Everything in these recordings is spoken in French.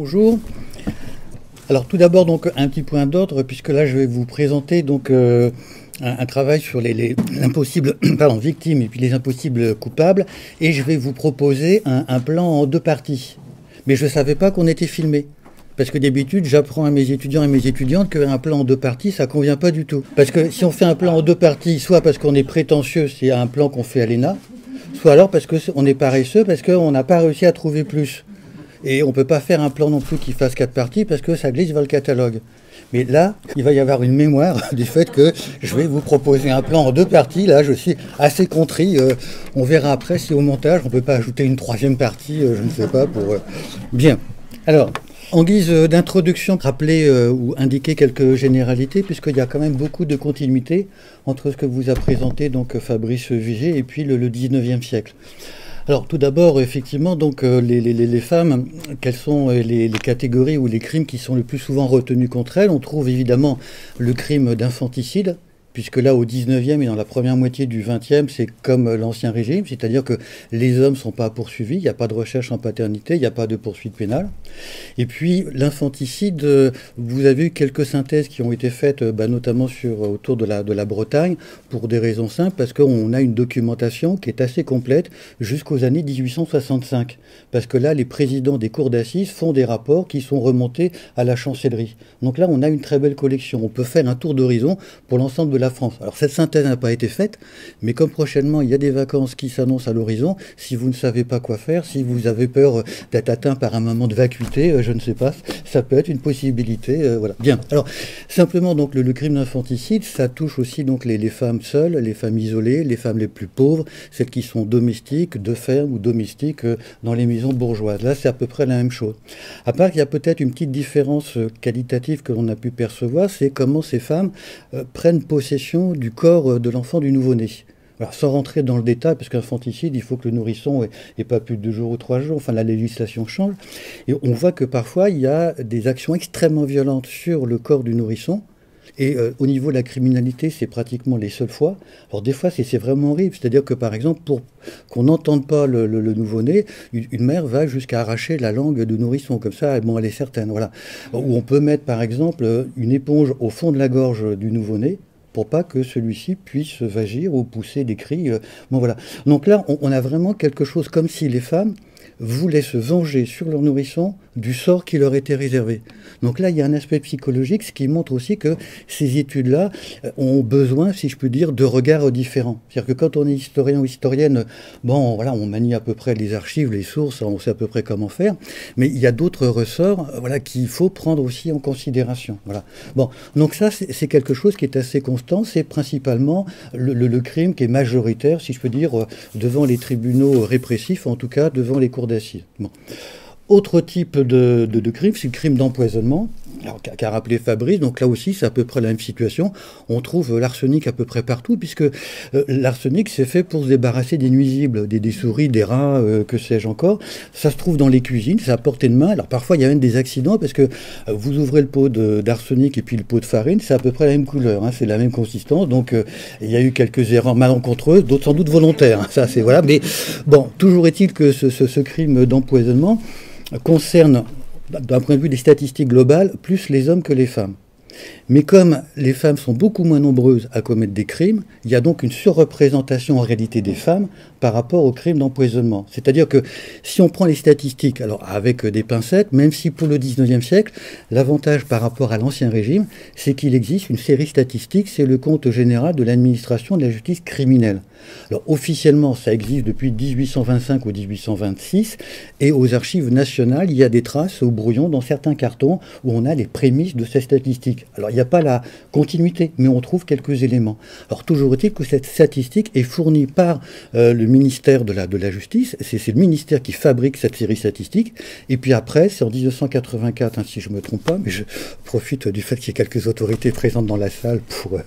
Bonjour. Alors tout d'abord donc un petit point d'ordre puisque là je vais vous présenter donc un travail sur les impossibles victimes et puis les impossibles coupables et je vais vous proposer un plan en deux parties. Mais je ne savais pas qu'on était filmé. Parce que d'habitude, j'apprends à mes étudiants et mes étudiantes qu'un plan en deux parties, ça convient pas du tout. Parce que si on fait un plan en deux parties, soit parce qu'on est prétentieux, c'est un plan qu'on fait à l'ENA, soit alors parce qu'on est paresseux, parce qu'on n'a pas réussi à trouver plus. Et on ne peut pas faire un plan non plus qui fasse 4 parties, parce que ça glisse vers le catalogue. Mais là, il va y avoir une mémoire du fait que je vais vous proposer un plan en deux parties. Là, je suis assez contrit. On verra après si au montage, on ne peut pas ajouter une troisième partie, je ne sais pas, pour... Bien. Alors... En guise d'introduction, rappeler ou indiquer quelques généralités, puisqu'il y a quand même beaucoup de continuité entre ce que vous a présenté donc Fabrice Vigée et puis le 19e siècle. Alors tout d'abord, effectivement, donc les femmes, quelles sont les catégories ou les crimes qui sont le plus souvent retenus contre elles? On trouve évidemment le crime d'infanticide, puisque là, au 19e et dans la première moitié du 20e, c'est comme l'Ancien Régime, c'est-à-dire que les hommes ne sont pas poursuivis, il n'y a pas de recherche en paternité, il n'y a pas de poursuite pénale. Et puis, l'infanticide, vous avez eu quelques synthèses qui ont été faites, notamment autour de la Bretagne, pour des raisons simples, parce qu'on a une documentation qui est assez complète jusqu'aux années 1865. Parce que là, les présidents des cours d'assises font des rapports qui sont remontés à la chancellerie. Donc là, on a une très belle collection. On peut faire un tour d'horizon pour l'ensemble de la France. Alors cette synthèse n'a pas été faite, mais comme prochainement il y a des vacances qui s'annoncent à l'horizon, si vous ne savez pas quoi faire, si vous avez peur d'être atteint par un moment de vacuité, je ne sais pas, ça peut être une possibilité. Voilà. Bien. Alors simplement donc le crime d'infanticide, ça touche aussi donc les femmes seules, les femmes isolées, les femmes les plus pauvres, celles qui sont domestiques, de ferme ou domestiques dans les maisons bourgeoises. Là c'est à peu près la même chose. À part qu'il y a peut-être une petite différence qualitative que l'on a pu percevoir, c'est comment ces femmes prennent possession du corps de l'enfant du nouveau-né. Alors, sans rentrer dans le détail, parce qu'infanticide, il faut que le nourrisson ait pas plus de 2 jours ou 3 jours, enfin la législation change, et on voit que parfois il y a des actions extrêmement violentes sur le corps du nourrisson, et au niveau de la criminalité, c'est pratiquement les seules fois. Alors des fois, c'est vraiment horrible, c'est-à-dire que par exemple, pour qu'on n'entende pas le nouveau-né, une mère va jusqu'à arracher la langue du nourrisson, comme ça, bon, elle est certaine, voilà. Ou on peut mettre par exemple une éponge au fond de la gorge du nouveau-né, pour pas que celui-ci puisse vagir ou pousser des cris. Bon, voilà. Donc là, on a vraiment quelque chose comme si les femmes voulaient se venger sur leur nourrisson du sort qui leur était réservé. Donc là, il y a un aspect psychologique, ce qui montre aussi que ces études-là ont besoin, si je peux dire, de regards différents. C'est-à-dire que quand on est historien ou historienne, bon, voilà, on manie à peu près les archives, les sources, on sait à peu près comment faire, mais il y a d'autres ressorts, voilà, qu'il faut prendre aussi en considération. Voilà. Bon, donc ça, c'est quelque chose qui est assez constant, c'est principalement le crime qui est majoritaire, si je peux dire, devant les tribunaux répressifs, en tout cas devant les cours d'assises. Bon. Autre type de crime, c'est le crime d'empoisonnement, qu'a rappelé Fabrice. Donc là aussi, c'est à peu près la même situation. On trouve l'arsenic à peu près partout, puisque l'arsenic, c'est fait pour se débarrasser des nuisibles, des souris, des rats, que sais-je encore. Ça se trouve dans les cuisines, c'est à portée de main. Alors parfois, il y a même des accidents, parce que vous ouvrez le pot d'arsenic et puis le pot de farine, c'est à peu près la même couleur, hein, c'est la même consistance. Donc il y a eu quelques erreurs malencontreuses, d'autres sans doute volontaires. Hein, ça, c'est voilà. Mais bon, toujours est-il que ce crime d'empoisonnement concerne, d'un point de vue des statistiques globales, plus les hommes que les femmes. Mais comme les femmes sont beaucoup moins nombreuses à commettre des crimes, il y a donc une surreprésentation en réalité des femmes par rapport aux crimes d'empoisonnement. C'est-à-dire que si on prend les statistiques, alors avec des pincettes, même si pour le 19e siècle, l'avantage par rapport à l'Ancien Régime, c'est qu'il existe une série statistique, c'est le compte général de l'administration de la justice criminelle. Alors officiellement, ça existe depuis 1825 ou 1826, et aux archives nationales, il y a des traces au brouillon dans certains cartons où on a les prémices de ces statistiques. Alors il n'y a pas la continuité, mais on trouve quelques éléments. Alors toujours est-il que cette statistique est fournie par le ministère de la Justice, c'est le ministère qui fabrique cette série statistique, et puis après, c'est en 1984, hein, si je ne me trompe pas, mais je profite du fait qu'il y ait quelques autorités présentes dans la salle pour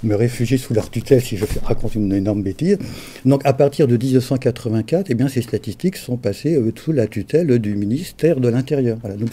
me réfugier sous leur tutelle si je raconte une énorme bêtise. Donc à partir de 1984, eh bien, ces statistiques sont passées sous la tutelle du ministère de l'Intérieur. Voilà. Donc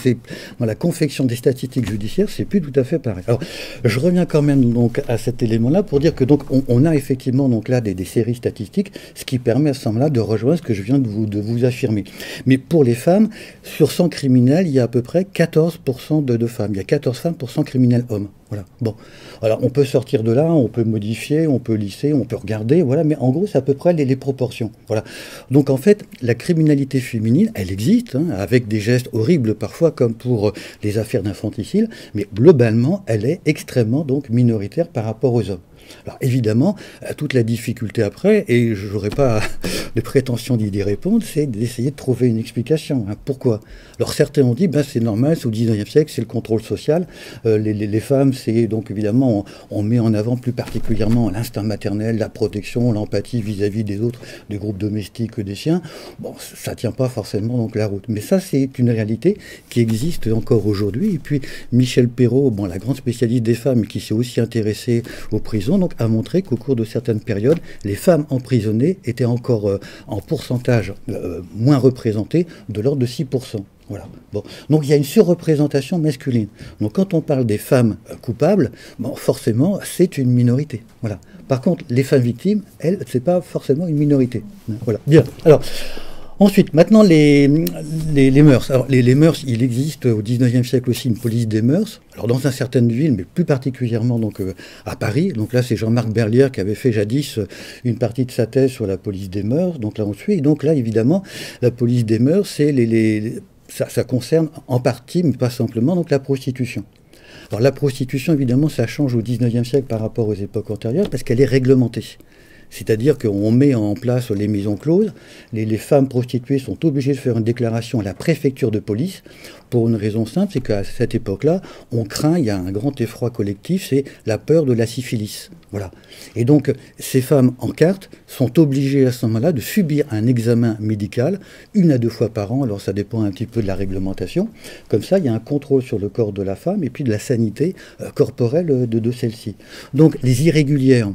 dans la confection des statistiques judiciaires, c'est plus tout à fait pareil. Alors, je reviens quand même donc à cet élément-là pour dire que donc on a effectivement donc là des séries statistiques, ce qui permet à ce moment-là de rejoindre ce que je viens de vous affirmer. Mais pour les femmes, sur 100 criminels, il y a à peu près 14% de femmes. Il y a 14 femmes pour 100 criminels hommes. Voilà. Bon. Alors, on peut sortir de là, on peut modifier, on peut lisser, on peut regarder, voilà, mais en gros, c'est à peu près les proportions. Voilà. Donc, en fait, la criminalité féminine, elle existe, hein, avec des gestes horribles parfois, comme pour les affaires d'infanticide, mais globalement, elle est extrêmement donc minoritaire par rapport aux hommes. Alors évidemment, toute la difficulté après, et je n'aurai pas de prétention d'y répondre, c'est d'essayer de trouver une explication. Hein. Pourquoi? Alors certains ont dit, ben, c'est normal, c'est au 19e siècle, c'est le contrôle social. Les femmes, c'est donc évidemment, on met en avant plus particulièrement l'instinct maternel, la protection, l'empathie vis-à-vis des autres, des groupes domestiques, des siens. Bon, ça ne tient pas forcément donc la route. Mais ça, c'est une réalité qui existe encore aujourd'hui. Et puis Michel Perrault, bon, la grande spécialiste des femmes, qui s'est aussi intéressée aux prisons, donc, a montré qu'au cours de certaines périodes, les femmes emprisonnées étaient encore en pourcentage moins représentées, de l'ordre de 6%. Voilà. Bon. Donc il y a une surreprésentation masculine. Donc quand on parle des femmes coupables, bon, forcément, c'est une minorité. Voilà. Par contre, les femmes victimes, elles, c'est pas forcément une minorité. Voilà. Bien. Alors, ensuite, maintenant, les mœurs. Alors, les mœurs, il existe au 19e siècle aussi une police des mœurs. Alors, dans certaines villes, mais plus particulièrement donc, à Paris. Donc là, c'est Jean-Marc Berlière qui avait fait jadis une partie de sa thèse sur la police des mœurs. Donc là, on suit. Et donc là, évidemment, la police des mœurs, c'est ça concerne en partie, mais pas simplement, donc la prostitution. Alors, la prostitution, évidemment, ça change au 19e siècle par rapport aux époques antérieures parce qu'elle est réglementée. C'est-à-dire qu'on met en place les maisons closes. Les femmes prostituées sont obligées de faire une déclaration à la préfecture de police pour une raison simple, c'est qu'à cette époque-là, on craint, il y a un grand effroi collectif, c'est la peur de la syphilis. Voilà. Et donc, ces femmes en carte sont obligées à ce moment-là de subir un examen médical 1 à 2 fois par an. Alors, ça dépend un petit peu de la réglementation. Comme ça, il y a un contrôle sur le corps de la femme et puis de la sanité corporelle de celle-ci. Donc, les irrégulières,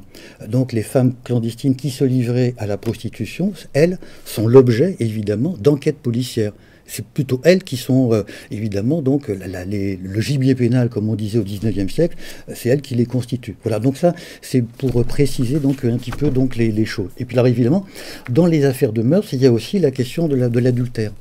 donc les femmes clandestines qui se livraient à la prostitution, elles sont l'objet, évidemment, d'enquêtes policières. C'est plutôt elles qui sont, évidemment, donc, le gibier pénal, comme on disait au 19e siècle, c'est elles qui les constituent. Voilà, donc ça, c'est pour préciser donc, un petit peu donc, les choses. Et puis là, évidemment, dans les affaires de mœurs, il y a aussi la question de l'adultère.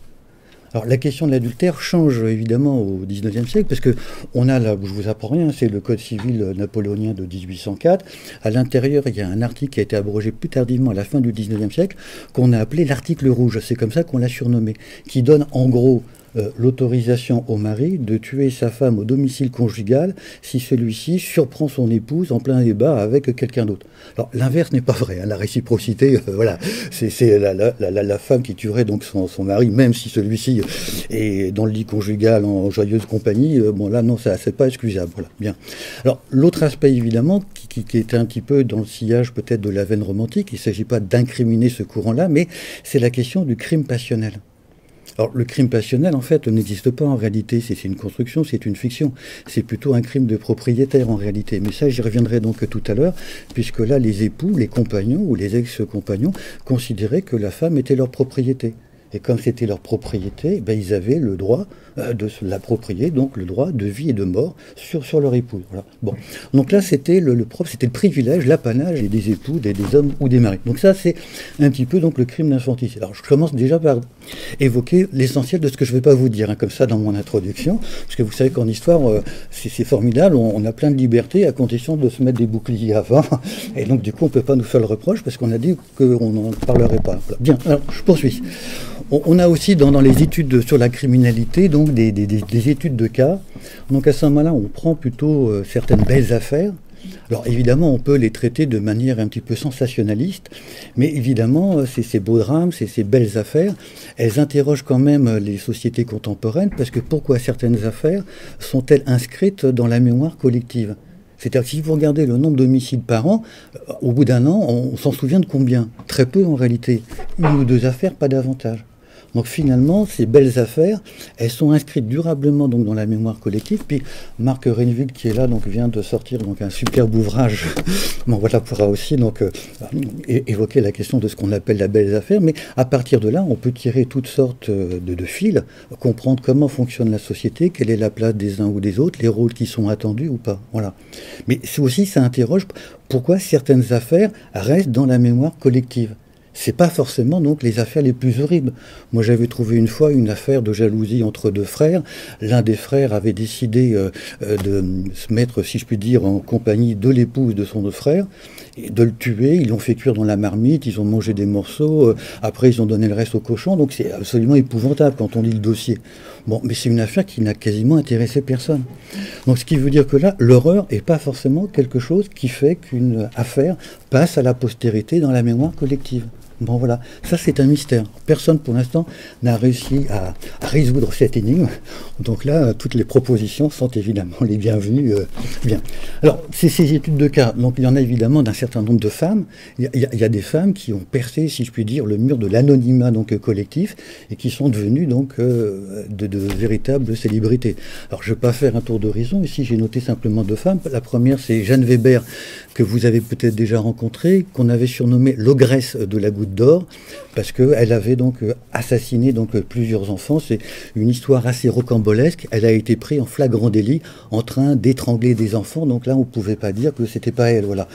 Alors la question de l'adultère change évidemment au XIXe siècle, parce que on a là, je vous apprends rien, c'est le Code civil napoléonien de 1804. À l'intérieur, il y a un article qui a été abrogé plus tardivement à la fin du XIXe siècle, qu'on a appelé l'article rouge, c'est comme ça qu'on l'a surnommé, qui donne en gros l'autorisation au mari de tuer sa femme au domicile conjugal si celui-ci surprend son épouse en plein débat avec quelqu'un d'autre. Alors l'inverse n'est pas vrai, hein, la réciprocité, voilà, c'est la femme qui tuerait donc son mari, même si celui-ci est dans le lit conjugal en joyeuse compagnie, bon là non, ça c'est pas excusable, voilà, bien. Alors l'autre aspect évidemment, qui est un petit peu dans le sillage peut-être de la veine romantique, il ne s'agit pas d'incriminer ce courant-là, mais c'est la question du crime passionnel. Alors, le crime passionnel, en fait, n'existe pas en réalité. C'est une construction, c'est une fiction. C'est plutôt un crime de propriétaire en réalité. Mais ça, j'y reviendrai donc tout à l'heure, puisque là, les époux, les compagnons ou les ex-compagnons considéraient que la femme était leur propriété. Et comme c'était leur propriété, ben, ils avaient le droit de l'approprier, donc le droit de vie et de mort sur leur épouse. Voilà. Bon. Donc là, c'était le privilège, l'apanage des époux, des hommes ou des maris. Donc ça, c'est un petit peu donc, le crime d'infanticide. Alors je commence déjà par évoquer l'essentiel de ce que je ne vais pas vous dire, hein, comme ça dans mon introduction, parce que vous savez qu'en histoire, c'est formidable, on a plein de liberté à condition de se mettre des boucliers avant, et donc du coup, on ne peut pas nous faire le reproche, parce qu'on a dit qu'on n'en parlerait pas. Voilà. Bien, alors je poursuis. On a aussi dans les études sur la criminalité donc des études de cas. Donc à ce moment-là, on prend plutôt certaines belles affaires. Alors évidemment, on peut les traiter de manière un petit peu sensationnaliste, mais évidemment, ces beaux drames, ces belles affaires, elles interrogent quand même les sociétés contemporaines, parce que pourquoi certaines affaires sont-elles inscrites dans la mémoire collective ? C'est-à-dire que si vous regardez le nombre d'homicides par an, au bout d'un an, on s'en souvient de combien? Très peu en réalité. 1 ou 2 affaires, pas davantage. Donc finalement, ces belles affaires, elles sont inscrites durablement donc dans la mémoire collective. Puis Marc Renville, qui est là, donc vient de sortir donc un superbe ouvrage. Bon voilà, pourra aussi donc évoquer la question de ce qu'on appelle la belles affaires. Mais à partir de là, on peut tirer toutes sortes de fils, comprendre comment fonctionne la société, quelle est la place des uns ou des autres, les rôles qui sont attendus ou pas. Voilà. Mais c'est aussi, ça interroge pourquoi certaines affaires restent dans la mémoire collective. C'est pas forcément donc les affaires les plus horribles. Moi, j'avais trouvé une fois une affaire de jalousie entre deux frères. L'un des frères avait décidé de se mettre, si je puis dire, en compagnie de l'épouse de son autre frère, et de le tuer. Ils l'ont fait cuire dans la marmite, ils ont mangé des morceaux, après ils ont donné le reste au cochon. Donc c'est absolument épouvantable quand on lit le dossier. Bon, mais c'est une affaire qui n'a quasiment intéressé personne. Donc ce qui veut dire que là, l'horreur n'est pas forcément quelque chose qui fait qu'une affaire passe à la postérité dans la mémoire collective. Bon voilà, ça c'est un mystère. Personne pour l'instant n'a réussi à résoudre cette énigme. Donc là, toutes les propositions sont évidemment les bienvenues. Bien. Alors, c'est ces études de cas. Donc il y en a évidemment d'un certain nombre de femmes. Il y a des femmes qui ont percé, si je puis dire, le mur de l'anonymat donc collectif et qui sont devenues donc de véritables célébrités. Alors je ne vais pas faire un tour d'horizon. Ici, j'ai noté simplement deux femmes. La première, c'est Jeanne Weber, que vous avez peut-être déjà rencontrée, qu'on avait surnommée l'ogresse de la Goutte d'Or, parce qu'elle avait donc assassiné donc plusieurs enfants. C'est une histoire assez rocambolesque. Elle a été prise en flagrant délit en train d'étrangler des enfants. Donc là, on ne pouvait pas dire que c'était pas elle. Voilà.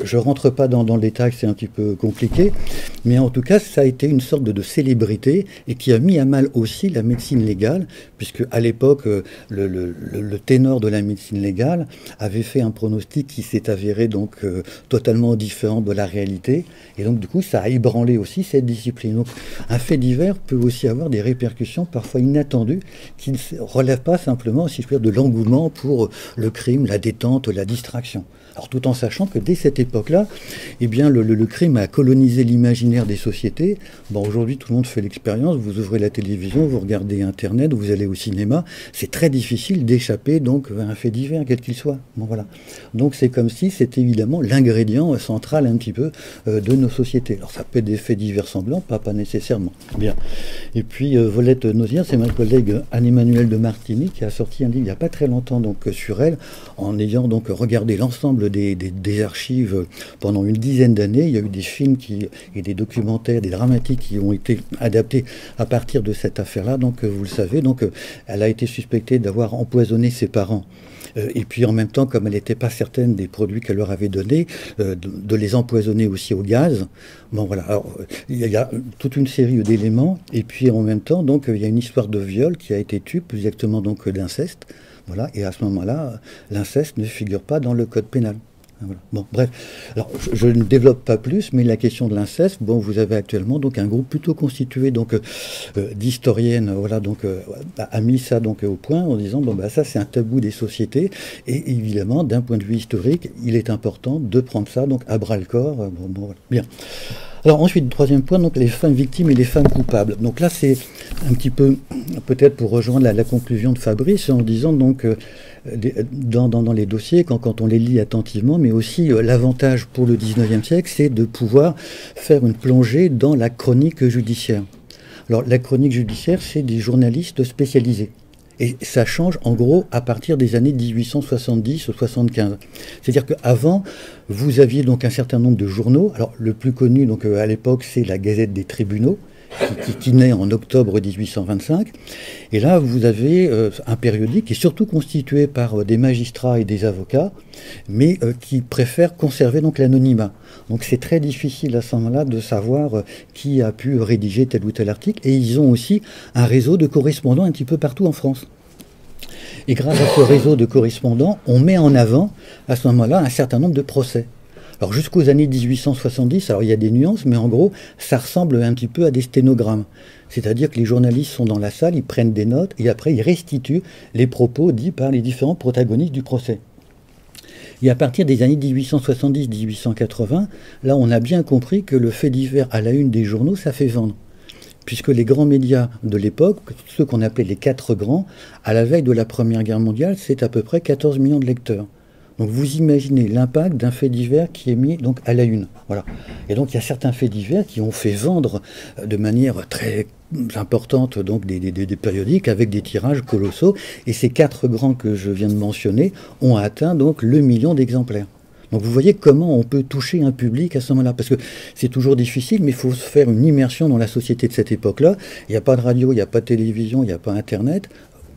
Je rentre pas dans le détail, c'est un petit peu compliqué. Mais en tout cas, ça a été une sorte de célébrité et qui a mis à mal aussi la médecine légale, puisque à l'époque, le ténor de la médecine légale avait fait un pronostic qui s'est avéré donc totalement différent de la réalité. Et donc, du coup, ça a ébranlé aussi cette discipline. Donc, un fait divers peut aussi avoir des répercussions parfois inattendues qui ne relèvent pas simplement, si je puis dire, de l'engouement pour le crime, la détente, la distraction. Alors, tout en sachant que dès cette époque-là, eh bien, le crime a colonisé l'imaginaire des sociétés. Bon, aujourd'hui, tout le monde fait l'expérience. Vous ouvrez la télévision, vous regardez Internet, vous allez au cinéma. C'est très difficile d'échapper donc à un fait divers, quel qu'il soit. Bon, voilà. Donc, c'est comme si c'était évidemment l'ingrédient central un petit peu de nos sociétés. Alors, ça peut être des faits divers semblants, pas nécessairement. Bien. Et puis, Volette Nausière, c'est ma collègue Anne-Emmanuelle de Martini qui a sorti un livre il n'y a pas très longtemps donc sur elle, en ayant donc regardé l'ensemble des archives pendant une dizaine d'années. Il y a eu des films et des documentaires, des dramatiques qui ont été adaptés à partir de cette affaire-là. Donc, vous le savez, donc, elle a été suspectée d'avoir empoisonné ses parents. Et puis en même temps, comme elle n'était pas certaine des produits qu'elle leur avait donnés, de les empoisonner aussi au gaz. Bon voilà, alors il y a toute une série d'éléments, et puis en même temps, donc il y a une histoire de viol qui a été tue, plus exactement donc d'inceste. Voilà, et à ce moment-là, l'inceste ne figure pas dans le code pénal. Voilà. Bon, bref, alors je ne développe pas plus, mais la question de l'inceste, bon, vous avez actuellement donc un groupe plutôt constitué donc d'historiennes, voilà, donc a mis ça donc au point en disant bon bah ça c'est un tabou des sociétés et évidemment d'un point de vue historique, il est important de prendre ça donc à bras le corps. Bon, voilà. Bien. Alors ensuite, troisième point, donc les femmes victimes et les femmes coupables. Donc là, c'est un petit peu, peut-être pour rejoindre la conclusion de Fabrice, en disant donc, dans les dossiers, quand on les lit attentivement, mais aussi l'avantage pour le 19e siècle, c'est de pouvoir faire une plongée dans la chronique judiciaire. Alors la chronique judiciaire, c'est des journalistes spécialisés. Et ça change en gros à partir des années 1870 ou 75. C'est-à-dire qu'avant, vous aviez donc un certain nombre de journaux. Alors le plus connu donc à l'époque, c'est la Gazette des tribunaux, qui naît en octobre 1825. Et là, vous avez un périodique qui est surtout constitué par des magistrats et des avocats, mais qui préfèrent conserver donc l'anonymat. Donc c'est très difficile à ce moment-là de savoir qui a pu rédiger tel ou tel article. Et ils ont aussi un réseau de correspondants un petit peu partout en France. Et grâce à ce réseau de correspondants, on met en avant à ce moment-là un certain nombre de procès. Alors jusqu'aux années 1870, alors il y a des nuances, mais en gros, ça ressemble un petit peu à des sténogrammes. C'est-à-dire que les journalistes sont dans la salle, ils prennent des notes, et après ils restituent les propos dits par les différents protagonistes du procès. Et à partir des années 1870-1880, là on a bien compris que le fait divers à la une des journaux, ça fait vendre. Puisque les grands médias de l'époque, ceux qu'on appelait les 4 grands, à la veille de la Première Guerre mondiale, c'est à peu près 14 millions de lecteurs. Donc vous imaginez l'impact d'un fait divers qui est mis donc à la une. Voilà. Et donc il y a certains faits divers qui ont fait vendre de manière très importantes donc des périodiques avec des tirages colossaux. Et ces 4 grands que je viens de mentionner ont atteint donc le million d'exemplaires. Donc vous voyez comment on peut toucher un public à ce moment-là. Parce que c'est toujours difficile, mais il faut se faire une immersion dans la société de cette époque-là. Il n'y a pas de radio, il n'y a pas de télévision, il n'y a pas Internet.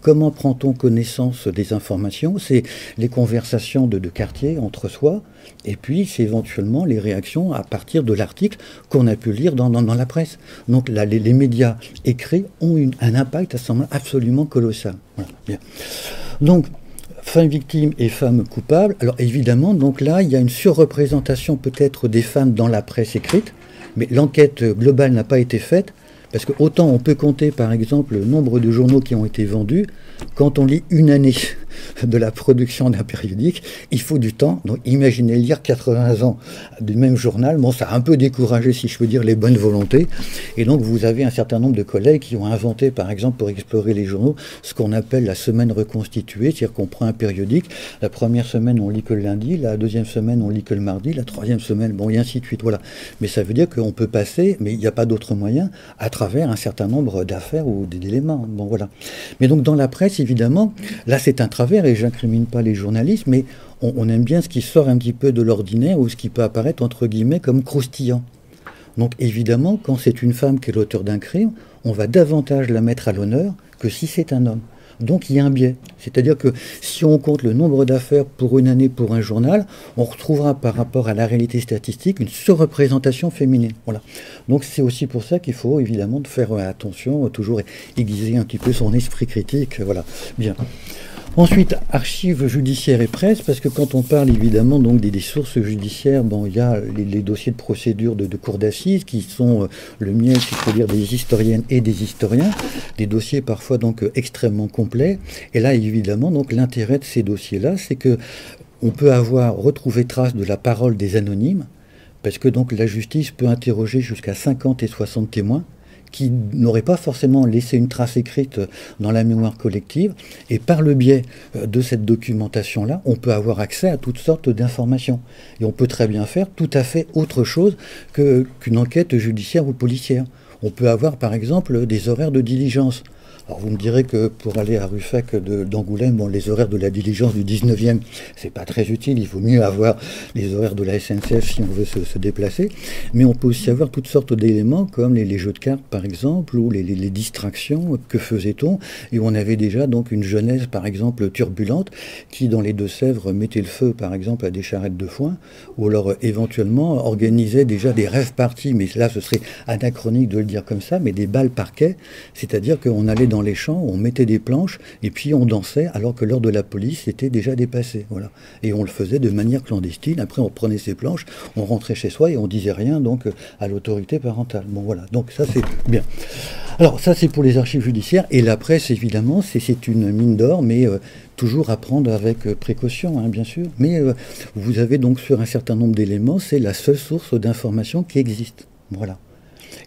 Comment prend-on connaissance des informations? C'est les conversations de quartier entre soi, et puis c'est éventuellement les réactions à partir de l'article qu'on a pu lire dans la presse. Donc là, les médias écrits ont un impact à ce moment-là absolument colossal. Voilà, bien. Donc, femmes victimes et femmes coupables. Alors évidemment, donc là, il y a une surreprésentation peut-être des femmes dans la presse écrite, mais l'enquête globale n'a pas été faite. Parce que autant on peut compter par exemple le nombre de journaux qui ont été vendus, quand on lit une année de la production d'un périodique, il faut du temps. Donc imaginez lire 80 ans du même journal, bon ça a un peu découragé si je peux dire les bonnes volontés. Et donc vous avez un certain nombre de collègues qui ont inventé par exemple pour explorer les journaux ce qu'on appelle la semaine reconstituée, c'est-à-dire qu'on prend un périodique, la première semaine on lit que le lundi, la deuxième semaine on lit que le mardi, la troisième semaine, bon et ainsi de suite, voilà. Mais ça veut dire qu'on peut passer, mais il n'y a pas d'autre moyen, à travers un certain nombre d'affaires ou d'éléments. Bon, voilà. Mais donc dans la presse, évidemment, là c'est un travers, et j'incrimine pas les journalistes, mais on aime bien ce qui sort un petit peu de l'ordinaire ou ce qui peut apparaître entre guillemets comme croustillant. Donc évidemment, quand c'est une femme qui est l'auteur d'un crime, on va davantage la mettre à l'honneur que si c'est un homme. Donc il y a un biais. C'est-à-dire que si on compte le nombre d'affaires pour une année pour un journal, on retrouvera par rapport à la réalité statistique une surreprésentation féminine. Voilà. Donc c'est aussi pour ça qu'il faut évidemment faire attention, toujours aiguiser un petit peu son esprit critique. Voilà. Bien. Ensuite, archives judiciaires et presse, parce que quand on parle évidemment donc des sources judiciaires, bon, il y a les dossiers de procédure de cour d'assises qui sont le miel, si je peux dire, des historiennes et des historiens, des dossiers parfois donc extrêmement complets. Et là, évidemment, donc l'intérêt de ces dossiers-là, c'est que on peut avoir retrouvé trace de la parole des anonymes, parce que donc la justice peut interroger jusqu'à 50 et 60 témoins qui n'auraient pas forcément laissé une trace écrite dans la mémoire collective. Et par le biais de cette documentation-là, on peut avoir accès à toutes sortes d'informations. Et on peut très bien faire tout à fait autre chose qu'une enquête judiciaire ou policière. On peut avoir par exemple des horaires de diligence. Alors vous me direz que pour aller à Ruffec d'Angoulême, bon, les horaires de la diligence du 19e, c'est pas très utile, il vaut mieux avoir les horaires de la SNCF si on veut se déplacer, mais on peut aussi avoir toutes sortes d'éléments comme les jeux de cartes par exemple, ou les distractions, que faisait-on, et on avait déjà donc une jeunesse par exemple turbulente, qui dans les Deux-Sèvres mettait le feu par exemple à des charrettes de foin, ou alors éventuellement organisait déjà des rêves parties, mais là ce serait anachronique de le dire comme ça, mais des balles parquet, c'est-à-dire qu'on allait dans les champs, on mettait des planches et puis on dansait alors que l'heure de la police était déjà dépassée. Voilà. Et on le faisait de manière clandestine. Après, on prenait ces planches, on rentrait chez soi et on disait rien donc à l'autorité parentale. Bon, voilà. Donc ça, c'est bien. Alors ça, c'est pour les archives judiciaires. Et la presse, évidemment, c'est une mine d'or, mais toujours à prendre avec précaution, hein, bien sûr. Mais vous avez donc sur un certain nombre d'éléments, c'est la seule source d'information qui existe. Voilà.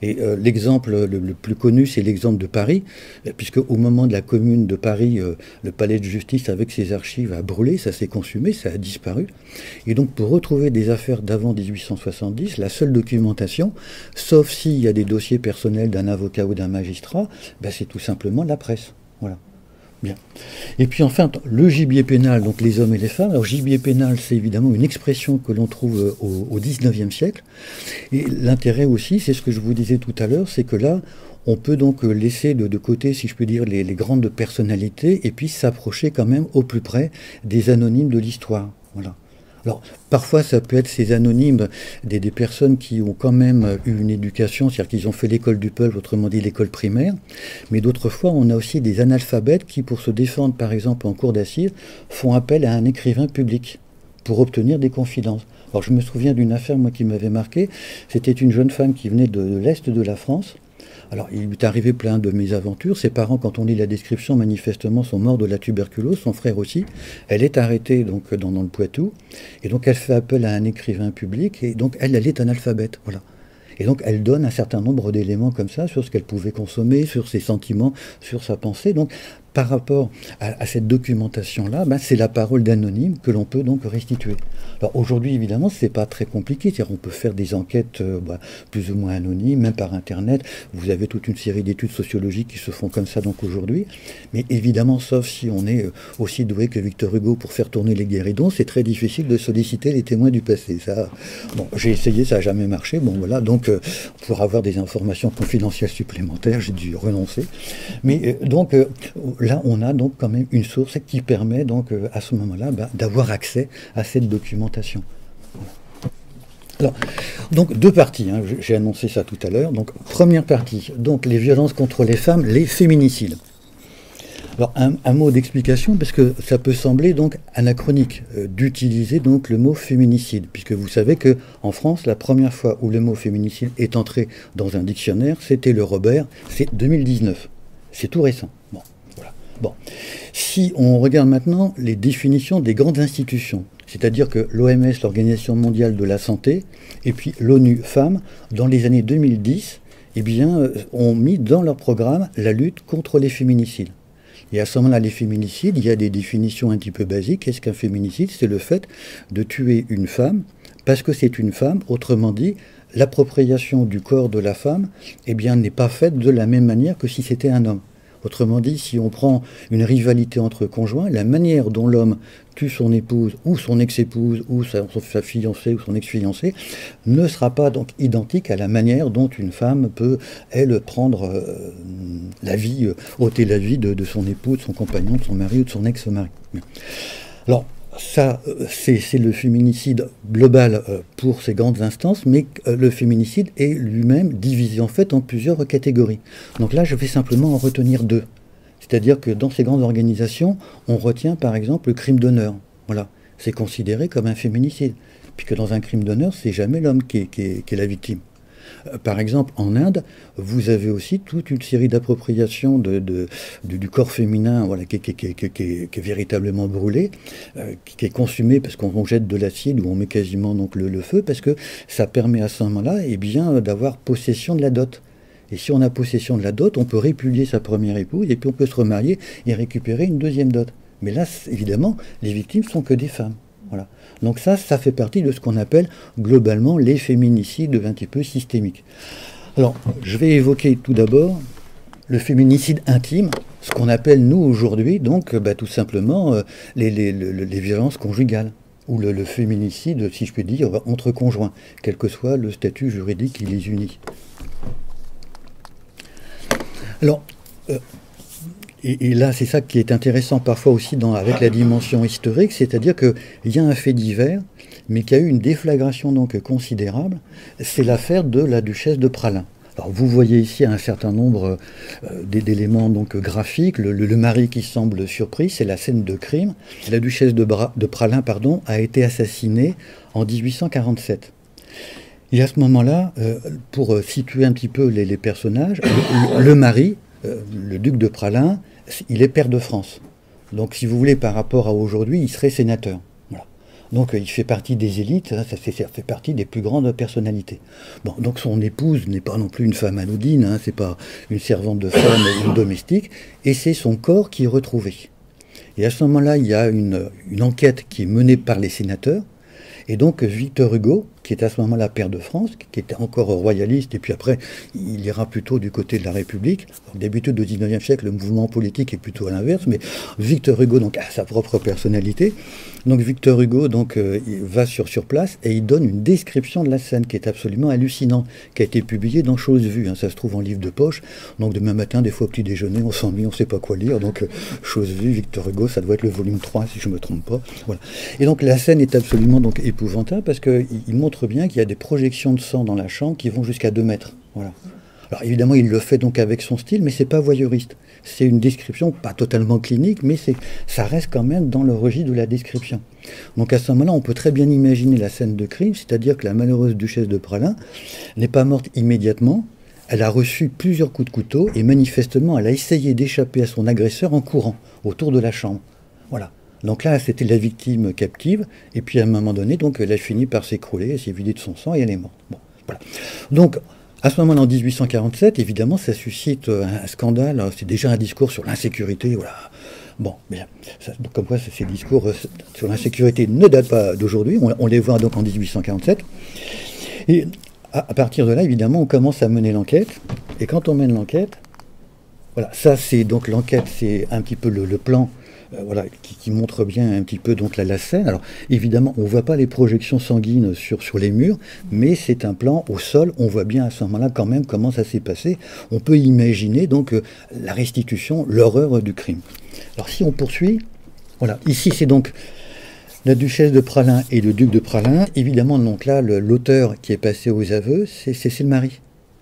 Et l'exemple le plus connu, c'est l'exemple de Paris, puisque au moment de la Commune de Paris, le palais de justice avec ses archives a brûlé, ça s'est consumé, ça a disparu. Et donc pour retrouver des affaires d'avant 1870, la seule documentation, sauf s'il y a des dossiers personnels d'un avocat ou d'un magistrat, ben c'est tout simplement la presse. Voilà. Bien. Et puis enfin, le gibier pénal, donc les hommes et les femmes. Alors gibier pénal, c'est évidemment une expression que l'on trouve au XIXe siècle. Et l'intérêt aussi, c'est ce que je vous disais tout à l'heure, c'est que là, on peut donc laisser de côté, si je peux dire, les grandes personnalités et puis s'approcher quand même au plus près des anonymes de l'histoire. Voilà. Alors, parfois, ça peut être ces anonymes, des personnes qui ont quand même eu une éducation, c'est-à-dire qu'ils ont fait l'école du peuple, autrement dit l'école primaire, mais d'autres fois, on a aussi des analphabètes qui, pour se défendre, par exemple, en cour d'assises, font appel à un écrivain public pour obtenir des confidences. Alors, je me souviens d'une affaire, moi, qui m'avait marqué, c'était une jeune femme qui venait de l'Est de la France. Alors, il lui est arrivé plein de mésaventures. Ses parents, quand on lit la description, manifestement, sont morts de la tuberculose, son frère aussi. Elle est arrêtée donc, dans le Poitou, et donc elle fait appel à un écrivain public, et donc elle est analphabète. Voilà. Et donc elle donne un certain nombre d'éléments comme ça, sur ce qu'elle pouvait consommer, sur ses sentiments, sur sa pensée. Donc par rapport à cette documentation-là, ben, c'est la parole d'anonyme que l'on peut donc restituer. Alors aujourd'hui, évidemment, c'est pas très compliqué. C'est-à-dire on peut faire des enquêtes plus ou moins anonymes, même par Internet. Vous avez toute une série d'études sociologiques qui se font comme ça donc aujourd'hui. Mais évidemment, sauf si on est aussi doué que Victor Hugo pour faire tourner les guéridons, c'est très difficile de solliciter les témoins du passé. Ça, bon, j'ai essayé, ça n'a jamais marché. Bon, voilà, donc pour avoir des informations confidentielles supplémentaires, j'ai dû renoncer. Mais là, on a donc quand même une source qui permet donc à ce moment-là d'avoir accès à cette documentation. Alors, donc deux parties, hein, j'ai annoncé ça tout à l'heure. Donc première partie, donc les violences contre les femmes, les féminicides. Alors un mot d'explication, parce que ça peut sembler donc anachronique d'utiliser donc le mot féminicide, puisque vous savez que en France, la première fois où le mot féminicide est entré dans un dictionnaire, c'était le Robert, c'est 2019. C'est tout récent. Bon, voilà. Bon. Si on regarde maintenant les définitions des grandes institutions, c'est-à-dire que l'OMS, l'Organisation mondiale de la santé, et puis l'ONU Femmes, dans les années 2010, eh bien, ont mis dans leur programme la lutte contre les féminicides. Et à ce moment-là, les féminicides, il y a des définitions un petit peu basiques. Qu'est-ce qu'un féminicide? C'est le fait de tuer une femme parce que c'est une femme. Autrement dit, l'appropriation du corps de la femme, eh bien, n'est pas faite de la même manière que si c'était un homme. Autrement dit, si on prend une rivalité entre conjoints, la manière dont l'homme tue son épouse ou son ex-épouse ou sa fiancée ou son ex-fiancé ne sera pas donc identique à la manière dont une femme peut, elle, prendre la vie, ôter la vie de son époux, de son compagnon, de son mari ou de son ex-mari. Alors, ça, c'est le féminicide global pour ces grandes instances, mais le féminicide est lui-même divisé en fait en plusieurs catégories. Donc là, je vais simplement en retenir deux. C'est-à-dire que dans ces grandes organisations, on retient par exemple le crime d'honneur. Voilà, c'est considéré comme un féminicide, puisque dans un crime d'honneur, c'est jamais l'homme qui est la victime. Par exemple, en Inde, vous avez aussi toute une série d'appropriations du corps féminin, voilà, qui est véritablement brûlé, qui est consumé parce qu'on jette de l'acide ou on met quasiment donc le feu, parce que ça permet à ce moment-là eh bien, d'avoir possession de la dot. Et si on a possession de la dot, on peut répudier sa première épouse et puis on peut se remarier et récupérer une deuxième dot. Mais là, évidemment, les victimes sont que des femmes. Voilà. Donc ça fait partie de ce qu'on appelle globalement les féminicides un petit peu systémiques. Alors, je vais évoquer tout d'abord le féminicide intime, ce qu'on appelle nous aujourd'hui, donc tout simplement les violences conjugales, ou le féminicide, si je puis dire, entre conjoints, quel que soit le statut juridique qui les unit. Alors, et là, c'est ça qui est intéressant parfois aussi avec la dimension historique, c'est-à-dire qu'il y a un fait divers, mais qui a eu une déflagration donc considérable, c'est l'affaire de la duchesse de Praslin. Alors vous voyez ici un certain nombre d'éléments donc graphiques, le mari qui semble surpris, c'est la scène de crime. La duchesse de Praslin a été assassinée en 1847. Et à ce moment-là, pour situer un petit peu les personnages, le mari, le duc de Praslin, il est pair de France. Donc, si vous voulez, par rapport à aujourd'hui, il serait sénateur. Voilà. Donc, il fait partie des élites, hein, ça fait partie des plus grandes personnalités. Bon, donc, son épouse n'est pas non plus une femme anodine, hein, c'est pas une servante de femme ou une domestique, et c'est son corps qui est retrouvé. Et à ce moment-là, il y a une enquête qui est menée par les sénateurs, et donc Victor Hugo, qui est à ce moment-là pair de France, qui était encore royaliste, et puis après, il ira plutôt du côté de la République. D'habitude, au XIXe siècle, le mouvement politique est plutôt à l'inverse, mais Victor Hugo donc, a sa propre personnalité. Donc Victor Hugo donc, il va sur place et il donne une description de la scène qui est absolument hallucinante, qui a été publiée dans Chose Vue. Hein, ça se trouve en livre de poche. Donc demain matin, des fois au petit déjeuner, on s'ennuie, on ne sait pas quoi lire. Donc Chose Vue, Victor Hugo, ça doit être le volume 3, si je ne me trompe pas. Voilà. Et donc la scène est absolument donc, épouvantable parce qu'il montre bien qu'il y a des projections de sang dans la chambre qui vont jusqu'à 2 mètres. Voilà. Alors évidemment, il le fait donc avec son style, mais c'est pas voyeuriste. C'est une description pas totalement clinique, mais ça reste quand même dans le registre de la description. Donc à ce moment-là, on peut très bien imaginer la scène de crime, c'est-à-dire que la malheureuse duchesse de Praslin n'est pas morte immédiatement, elle a reçu plusieurs coups de couteau et manifestement, elle a essayé d'échapper à son agresseur en courant autour de la chambre. Voilà. Donc là, c'était la victime captive, et puis à un moment donné, donc, elle a fini par s'écrouler, elle s'est vidée de son sang et elle est morte. Bon, voilà. Donc, À ce moment-là, en 1847, évidemment, ça suscite un scandale. C'est déjà un discours sur l'insécurité. Voilà. Bon, bien. Donc, comme quoi, ces discours sur l'insécurité ne datent pas d'aujourd'hui. On les voit donc en 1847. Et à partir de là, évidemment, on commence à mener l'enquête. Et quand on mène l'enquête, voilà, ça c'est donc l'enquête, c'est un petit peu le plan. Voilà, qui montre bien un petit peu donc la scène. Alors évidemment, on ne voit pas les projections sanguines sur les murs, mais c'est un plan au sol. On voit bien à ce moment-là quand même comment ça s'est passé. On peut imaginer donc la restitution, l'horreur du crime. Alors si on poursuit, voilà, ici c'est donc la duchesse de Praslin et le duc de Praslin. Évidemment, donc là, l'auteur qui est passé aux aveux, c'est le mari.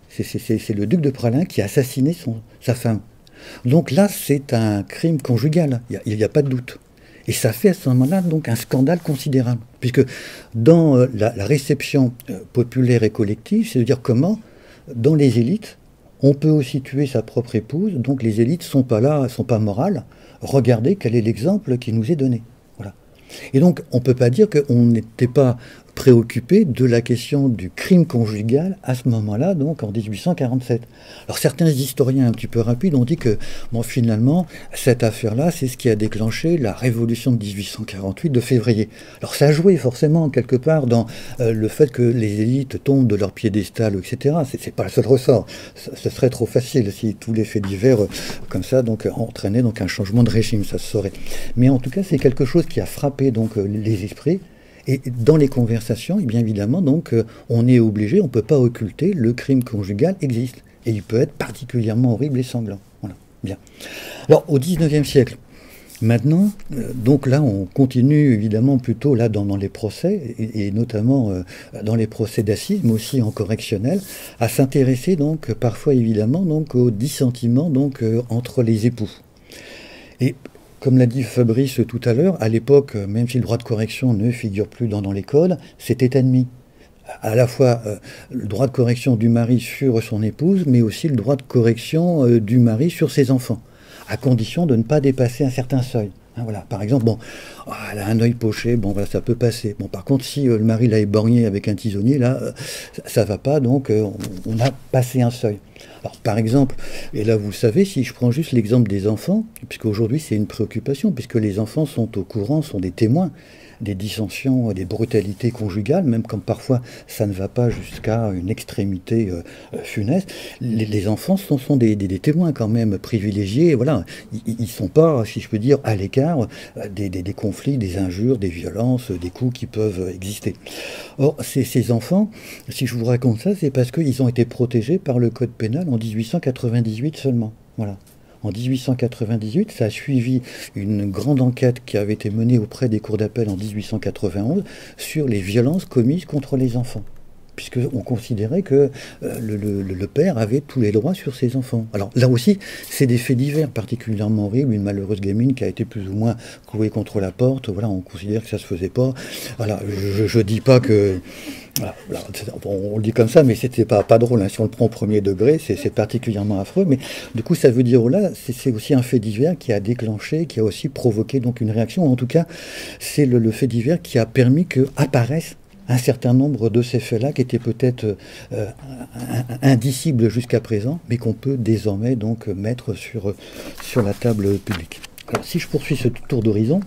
C'est le duc de Praslin qui a assassiné sa femme. Donc là, c'est un crime conjugal, il n'y a pas de doute. Et ça fait à ce moment-là donc un scandale considérable, puisque dans la réception populaire et collective, c'est-à-dire comment, dans les élites, on peut aussi tuer sa propre épouse, donc les élites ne sont pas là, sont pas morales. Regardez quel est l'exemple qui nous est donné. Voilà. Et donc, on ne peut pas dire qu'on n'était pas préoccupé de la question du crime conjugal à ce moment-là, donc en 1847. Alors certains historiens un petit peu rapides ont dit que, bon, finalement, cette affaire-là, c'est ce qui a déclenché la révolution de 1848 de février. Alors ça a joué forcément quelque part dans le fait que les élites tombent de leur piédestal, etc. C'est pas le seul ressort. Ce serait trop facile si tous les faits divers comme ça donc entraînaient donc un changement de régime, ça se saurait. Mais en tout cas, c'est quelque chose qui a frappé donc les esprits. Et dans les conversations, et bien évidemment, donc, on est obligé, on ne peut pas occulter, le crime conjugal existe. Et il peut être particulièrement horrible et sanglant. Voilà. Bien. Alors, au XIXe siècle, maintenant, donc là, on continue évidemment plutôt là dans les procès, et notamment dans les procès d'assises, mais aussi en correctionnel, à s'intéresser donc parfois évidemment donc aux dissentiments donc entre les époux. Et comme l'a dit Fabrice tout à l'heure, à l'époque, même si le droit de correction ne figure plus dans les codes, c'était admis. À la fois le droit de correction du mari sur son épouse, mais aussi le droit de correction du mari sur ses enfants, à condition de ne pas dépasser un certain seuil. Hein, voilà. Par exemple, bon, elle a un œil poché, bon, voilà, ça peut passer. Bon, par contre, si le mari l'a éborgné avec un tisonnier, là, ça va pas, donc on a passé un seuil. Alors, par exemple, et là, vous savez, si je prends juste l'exemple des enfants, puisqu'aujourd'hui, c'est une préoccupation, puisque les enfants sont au courant, sont des témoins des dissensions, des brutalités conjugales, même quand parfois ça ne va pas jusqu'à une extrémité funeste. Les enfants sont des témoins quand même privilégiés. Voilà, ils ne sont pas, si je peux dire, à l'écart des conflits, des injures, des violences, des coups qui peuvent exister. Or, ces enfants, si je vous raconte ça, c'est parce qu'ils ont été protégés par le Code pénal en 1898 seulement. Voilà. En 1898, ça a suivi une grande enquête qui avait été menée auprès des cours d'appel en 1891 sur les violences commises contre les enfants, puisqu'on considérait que le père avait tous les droits sur ses enfants. Alors là aussi, c'est des faits divers particulièrement horribles, une malheureuse gamine qui a été plus ou moins clouée contre la porte, voilà, on considère que ça se faisait pas. Voilà, je dis pas que... Voilà, on le dit comme ça, mais c'était pas drôle. Hein. Si on le prend au premier degré, c'est particulièrement affreux. Mais du coup, ça veut dire là, c'est aussi un fait divers qui a déclenché, qui a aussi provoqué donc une réaction. En tout cas, c'est le fait divers qui a permis qu'apparaissent un certain nombre de ces faits-là qui étaient peut-être indicibles jusqu'à présent, mais qu'on peut désormais donc mettre sur la table publique. Alors, si je poursuis ce tour d'horizon,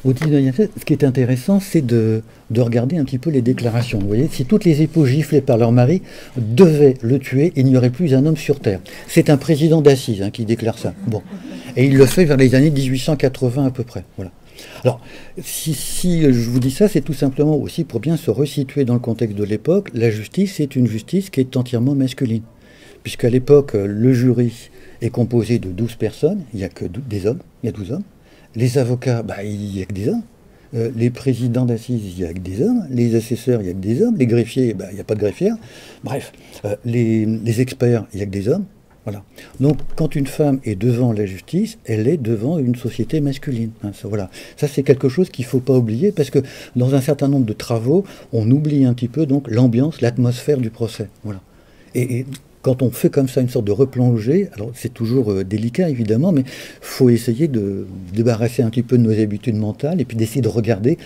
au 19e siècle, ce qui est intéressant, c'est de regarder un petit peu les déclarations. Vous voyez, si toutes les épouses giflées par leur mari devaient le tuer, il n'y aurait plus un homme sur terre. C'est un président d'assises qui déclare ça. Bon. Et il le fait vers les années 1880 à peu près. Voilà. Alors, si je vous dis ça, c'est tout simplement aussi pour bien se resituer dans le contexte de l'époque. La justice est une justice qui est entièrement masculine. Puisqu'à l'époque, le jury est composé de 12 personnes, il n'y a que des hommes, il y a 12 hommes. Les avocats, il n'y a que des hommes. Les présidents d'assises, il n'y a que des hommes. Les assesseurs, il n'y a que des hommes. Les greffiers, il n'y a pas de greffière. Bref, les experts, il n'y a que des hommes. Voilà. Donc, quand une femme est devant la justice, elle est devant une société masculine. Hein, ça, voilà. Ça, c'est quelque chose qu'il ne faut pas oublier, parce que dans un certain nombre de travaux, on oublie un petit peu donc l'ambiance, l'atmosphère du procès. Voilà. Et quand on fait comme ça une sorte de replongée, alors c'est toujours délicat évidemment, mais il faut essayer de débarrasser un petit peu de nos habitudes mentales et puis d'essayer de regarder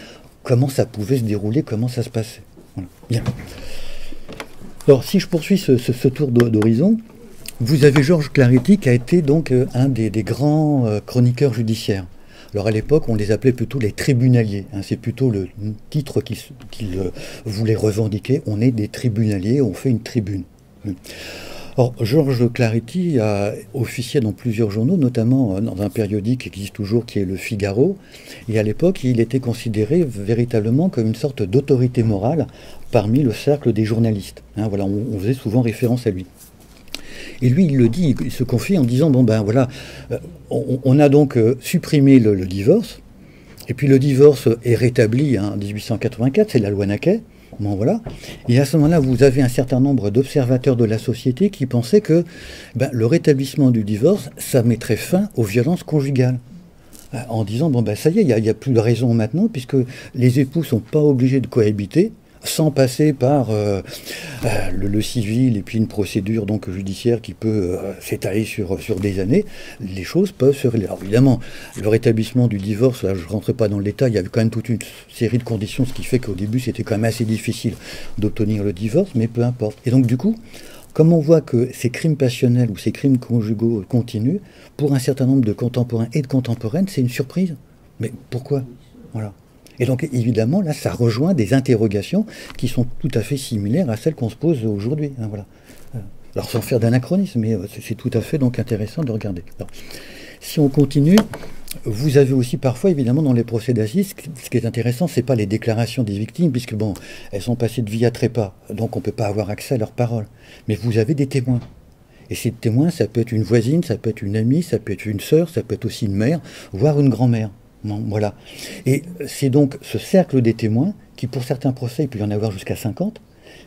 comment ça pouvait se dérouler, comment ça se passait. Voilà. Bien. Alors, si je poursuis ce tour d'horizon, vous avez Georges Clarity qui a été donc un des grands chroniqueurs judiciaires. Alors à l'époque, on les appelait plutôt les tribunaliers. Hein, c'est plutôt le titre qu'ils voulaient revendiquer. On est des tribunaliers, on fait une tribune. Or, Georges Clarity a officié dans plusieurs journaux, notamment dans un périodique qui existe toujours, qui est Le Figaro. Et à l'époque, il était considéré véritablement comme une sorte d'autorité morale parmi le cercle des journalistes. Hein, voilà, on faisait souvent référence à lui. Et lui, il le dit, il se confie en disant, bon ben voilà, on a donc supprimé le divorce, et puis le divorce est rétabli en 1884, c'est la loi Naquet. Bon, voilà. Et à ce moment-là, vous avez un certain nombre d'observateurs de la société qui pensaient que le rétablissement du divorce, ça mettrait fin aux violences conjugales. En disant, bon ben ça y est, il n'y a plus de raison maintenant, puisque les époux ne sont pas obligés de cohabiter, sans passer par le civil et puis une procédure donc judiciaire qui peut s'étaler sur des années, les choses peuvent se régler. Alors évidemment, le rétablissement du divorce, là, je ne rentre pas dans le détail, il y avait quand même toute une série de conditions, ce qui fait qu'au début c'était quand même assez difficile d'obtenir le divorce, mais peu importe. Et donc du coup, comme on voit que ces crimes passionnels ou ces crimes conjugaux continuent, pour un certain nombre de contemporains et de contemporaines, c'est une surprise. Mais pourquoi? Voilà. Et donc, évidemment, là, ça rejoint des interrogations qui sont tout à fait similaires à celles qu'on se pose aujourd'hui. Hein, voilà. Alors, sans faire d'anachronisme, mais c'est tout à fait donc intéressant de regarder. Alors, si on continue, vous avez aussi parfois, évidemment, dans les procès d'assises, ce qui est intéressant, c'est pas les déclarations des victimes, puisque, bon, elles sont passées de vie à trépas, donc on ne peut pas avoir accès à leurs paroles. Mais vous avez des témoins. Et ces témoins, ça peut être une voisine, ça peut être une amie, ça peut être une sœur, ça peut être aussi une mère, voire une grand-mère. Bon, voilà. Et c'est donc ce cercle des témoins, qui pour certains procès, il peut y en avoir jusqu'à 50,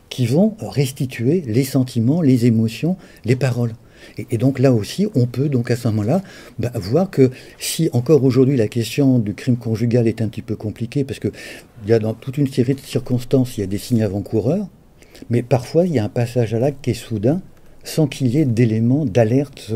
qui vont restituer les sentiments, les émotions, les paroles. Et donc là aussi, on peut donc à ce moment-là voir que si encore aujourd'hui la question du crime conjugal est un petit peu compliquée, parce qu'il y a dans toute une série de circonstances, il y a des signes avant-coureurs, mais parfois il y a un passage à l'acte qui est soudain, sans qu'il y ait d'éléments d'alerte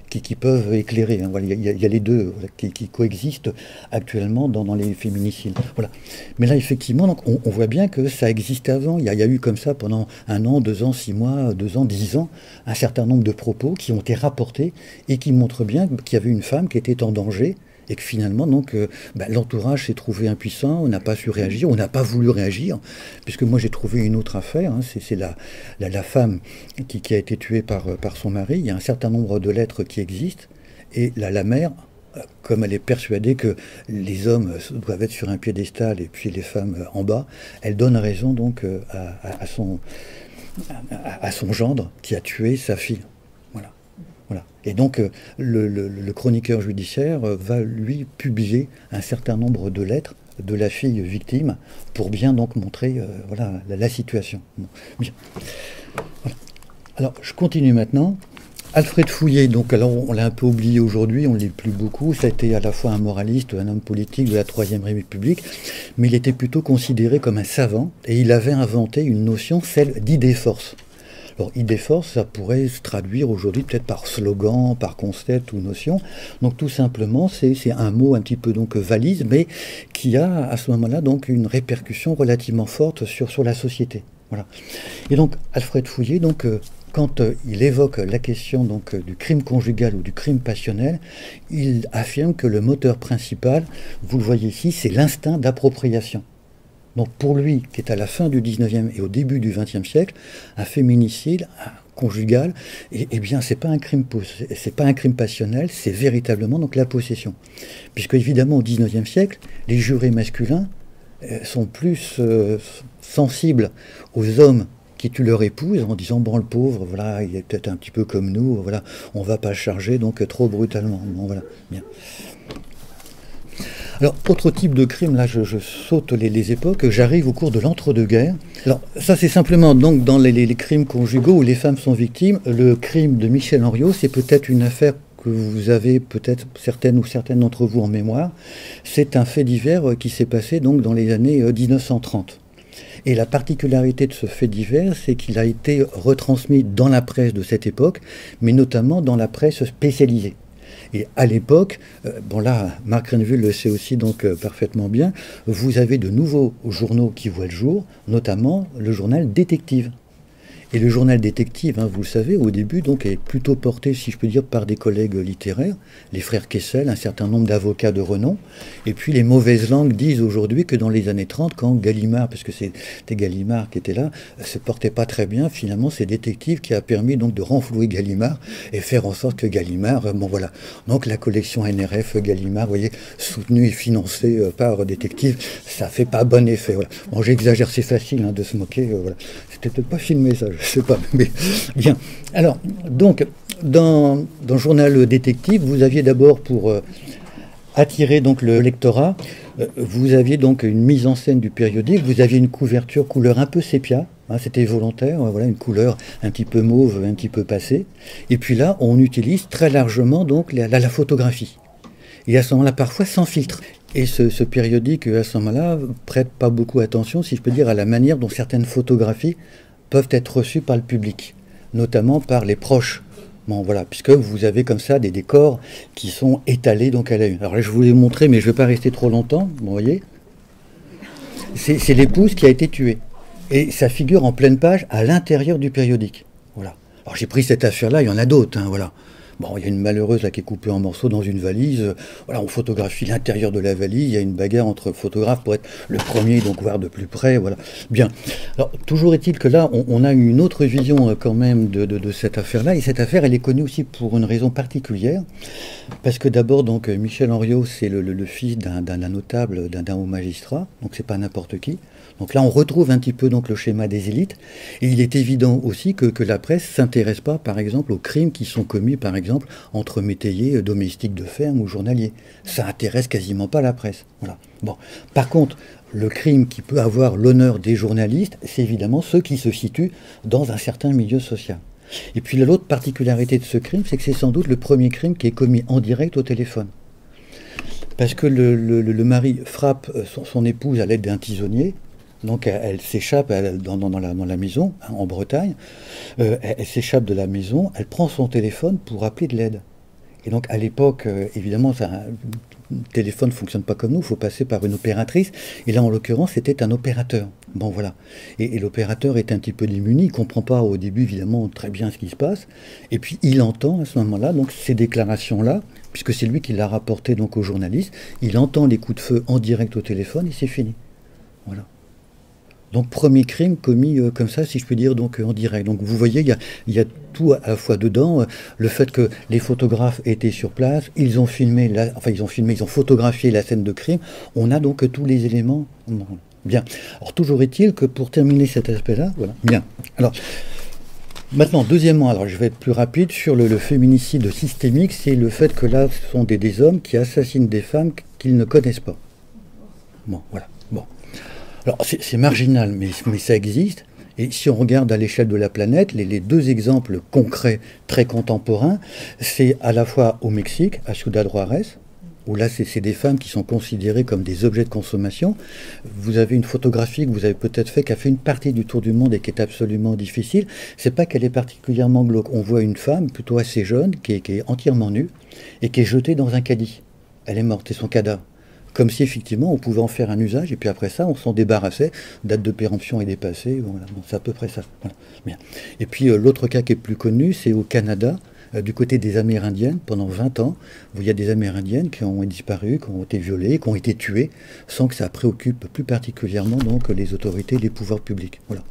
qui peuvent éclairer. Hein. Voilà, il y a les deux qui coexistent actuellement dans les féminicides. Voilà. Mais là, effectivement, donc, on voit bien que ça existait avant. Il y a eu comme ça pendant 1 an, 2 ans, 6 mois, 2 ans, 10 ans, un certain nombre de propos qui ont été rapportés et qui montrent bien qu'il y avait une femme qui était en danger et que finalement, donc, l'entourage s'est trouvé impuissant, on n'a pas su réagir, on n'a pas voulu réagir, puisque moi j'ai trouvé une autre affaire, hein, c'est la femme qui a été tuée par son mari. Il y a un certain nombre de lettres qui existent, et la mère, comme elle est persuadée que les hommes doivent être sur un piédestal et puis les femmes en bas, elle donne raison donc à son gendre qui a tué sa fille. Voilà. Et donc, le chroniqueur judiciaire va, lui, publier un certain nombre de lettres de la fille victime pour bien donc montrer voilà, la situation. Bon, bien. Voilà. Alors, je continue maintenant. Alfred Fouillé, donc, alors on l'a un peu oublié aujourd'hui, on ne lit plus beaucoup. Ça a été à la fois un moraliste, un homme politique de la Troisième République, mais il était plutôt considéré comme un savant et il avait inventé une notion, celle d'idée-force. Alors, idée-force, ça pourrait se traduire aujourd'hui peut-être par slogan, par concept ou notion. Donc, tout simplement, c'est un mot un petit peu donc valise, mais qui a à ce moment-là donc une répercussion relativement forte sur la société. Voilà. Et donc, Alfred Fouillé, donc, quand il évoque la question donc, du crime conjugal ou du crime passionnel, il affirme que le moteur principal, vous le voyez ici, c'est l'instinct d'appropriation. Donc pour lui, qui est à la fin du 19e et au début du 20e siècle, un féminicide conjugal, eh bien c'est pas un crime passionnel, c'est véritablement donc la possession. Puisque évidemment au 19e siècle, les jurés masculins sont plus sensibles aux hommes qui tuent leur épouse en disant bon le pauvre, voilà, il est peut-être un petit peu comme nous, voilà, on va pas le charger donc trop brutalement. Bon voilà, bien. Alors, autre type de crime, là je saute les époques, j'arrive au cours de l'entre-deux-guerres. Alors, ça c'est simplement donc dans les crimes conjugaux où les femmes sont victimes. Le crime de Michel Henriot, c'est peut-être une affaire que vous avez peut-être certaines d'entre vous en mémoire. C'est un fait divers qui s'est passé donc dans les années 1930. Et la particularité de ce fait divers, c'est qu'il a été retransmis dans la presse de cette époque, mais notamment dans la presse spécialisée. Et à l'époque, bon là, Marc Rennevuhl le sait aussi donc parfaitement bien, vous avez de nouveaux journaux qui voient le jour, notamment le journal Détective. Et le journal détective, hein, vous le savez, au début, donc, est plutôt porté, si je peux dire, par des collègues littéraires, les frères Kessel, un certain nombre d'avocats de renom. Et puis les mauvaises langues disent aujourd'hui que dans les années 30, quand Gallimard, parce que c'était Gallimard qui était là, se portait pas très bien, finalement, c'est détective qui a permis donc de renflouer Gallimard et faire en sorte que Gallimard, bon voilà. Donc la collection NRF Gallimard, vous voyez, soutenue et financée par détective, ça fait pas bon effet. Voilà. Bon, j'exagère, c'est facile hein, de se moquer. Voilà. C'était peut-être pas filmé ça, je sais pas. Mais bien. Alors, donc, dans le journal détective, vous aviez d'abord pour attirer donc le lectorat, vous aviez donc une mise en scène du périodique, vous aviez une couverture couleur un peu sépia, hein, c'était volontaire, voilà, une couleur un petit peu mauve, un petit peu passée. Et puis là, on utilise très largement donc la photographie. Et à ce moment-là, parfois sans filtre. Et ce périodique, à ce moment-là, prête pas beaucoup attention, si je peux dire, à la manière dont certaines photographies peuvent être reçues par le public, notamment par les proches. Bon, voilà, puisque vous avez comme ça des décors qui sont étalés donc à la une. Alors là, je vous l'ai montré, mais je ne vais pas rester trop longtemps, vous voyez. C'est l'épouse qui a été tuée. Et ça figure en pleine page à l'intérieur du périodique. Voilà. Alors j'ai pris cette affaire-là, il y en a d'autres, hein, voilà. Bon, il y a une malheureuse là qui est coupée en morceaux dans une valise. Voilà, on photographie l'intérieur de la valise. Il y a une bagarre entre photographes pour être le premier, donc voir de plus près. Voilà. Bien. Alors, toujours est-il que là, on a une autre vision quand même de cette affaire-là. Et cette affaire, elle est connue aussi pour une raison particulière. Parce que d'abord, donc, Michel Henriot, c'est le fils d'un notable, d'un haut magistrat. Donc, c'est pas n'importe qui. Donc là, on retrouve un petit peu donc, le schéma des élites. Et il est évident aussi que la presse ne s'intéresse pas, par exemple, aux crimes qui sont commis, par exemple, entre métayers, domestiques de ferme ou journaliers. Ça intéresse quasiment pas la presse. Voilà. Bon. Par contre, le crime qui peut avoir l'honneur des journalistes, c'est évidemment ceux qui se situent dans un certain milieu social. Et puis l'autre particularité de ce crime, c'est que c'est sans doute le premier crime qui est commis en direct au téléphone. Parce que le mari frappe son épouse à l'aide d'un tisonnier. Donc elle s'échappe dans la maison, hein, en Bretagne, elle s'échappe de la maison, elle prend son téléphone pour appeler de l'aide. Et donc à l'époque, évidemment, le téléphone ne fonctionne pas comme nous, il faut passer par une opératrice, et là en l'occurrence c'était un opérateur. Bon voilà. Et l'opérateur est un petit peu démuni, il ne comprend pas au début évidemment très bien ce qui se passe, et puis il entend à ce moment-là donc ces déclarations-là, puisque c'est lui qui l'a rapporté donc aux journalistes, il entend les coups de feu en direct au téléphone et c'est fini. Voilà. Donc premier crime commis comme ça, si je peux dire, donc en direct. Donc vous voyez, il y a tout à la fois dedans. Le fait que les photographes étaient sur place, ils ont photographié la scène de crime. On a donc tous les éléments. Bien. Alors toujours est-il que pour terminer cet aspect-là, voilà. Bien. Alors maintenant, deuxièmement, alors je vais être plus rapide sur le féminicide systémique, c'est le fait que là, ce sont des hommes qui assassinent des femmes qu'ils ne connaissent pas. Bon, voilà. Bon. Alors c'est marginal, mais ça existe. Et si on regarde à l'échelle de la planète, les deux exemples concrets, très contemporains, c'est à la fois au Mexique, à Ciudad Juárez, où là c'est des femmes qui sont considérées comme des objets de consommation. Vous avez une photographie que vous avez peut-être fait, qui a fait une partie du tour du monde et qui est absolument difficile. C'est pas qu'elle est particulièrement glauque. On voit une femme plutôt assez jeune, qui est entièrement nue, et qui est jetée dans un caddie. Elle est morte, c'est son cadavre. Comme si effectivement on pouvait en faire un usage, et puis après ça on s'en débarrassait, date de péremption est dépassée, voilà, bon, c'est à peu près ça. Voilà. Bien. Et puis l'autre cas qui est plus connu, c'est au Canada, du côté des Amérindiennes, pendant 20 ans, où il y a des Amérindiennes qui ont disparu, qui ont été violées, qui ont été tuées, sans que ça préoccupe plus particulièrement donc, les autorités, les pouvoirs publics. Voilà.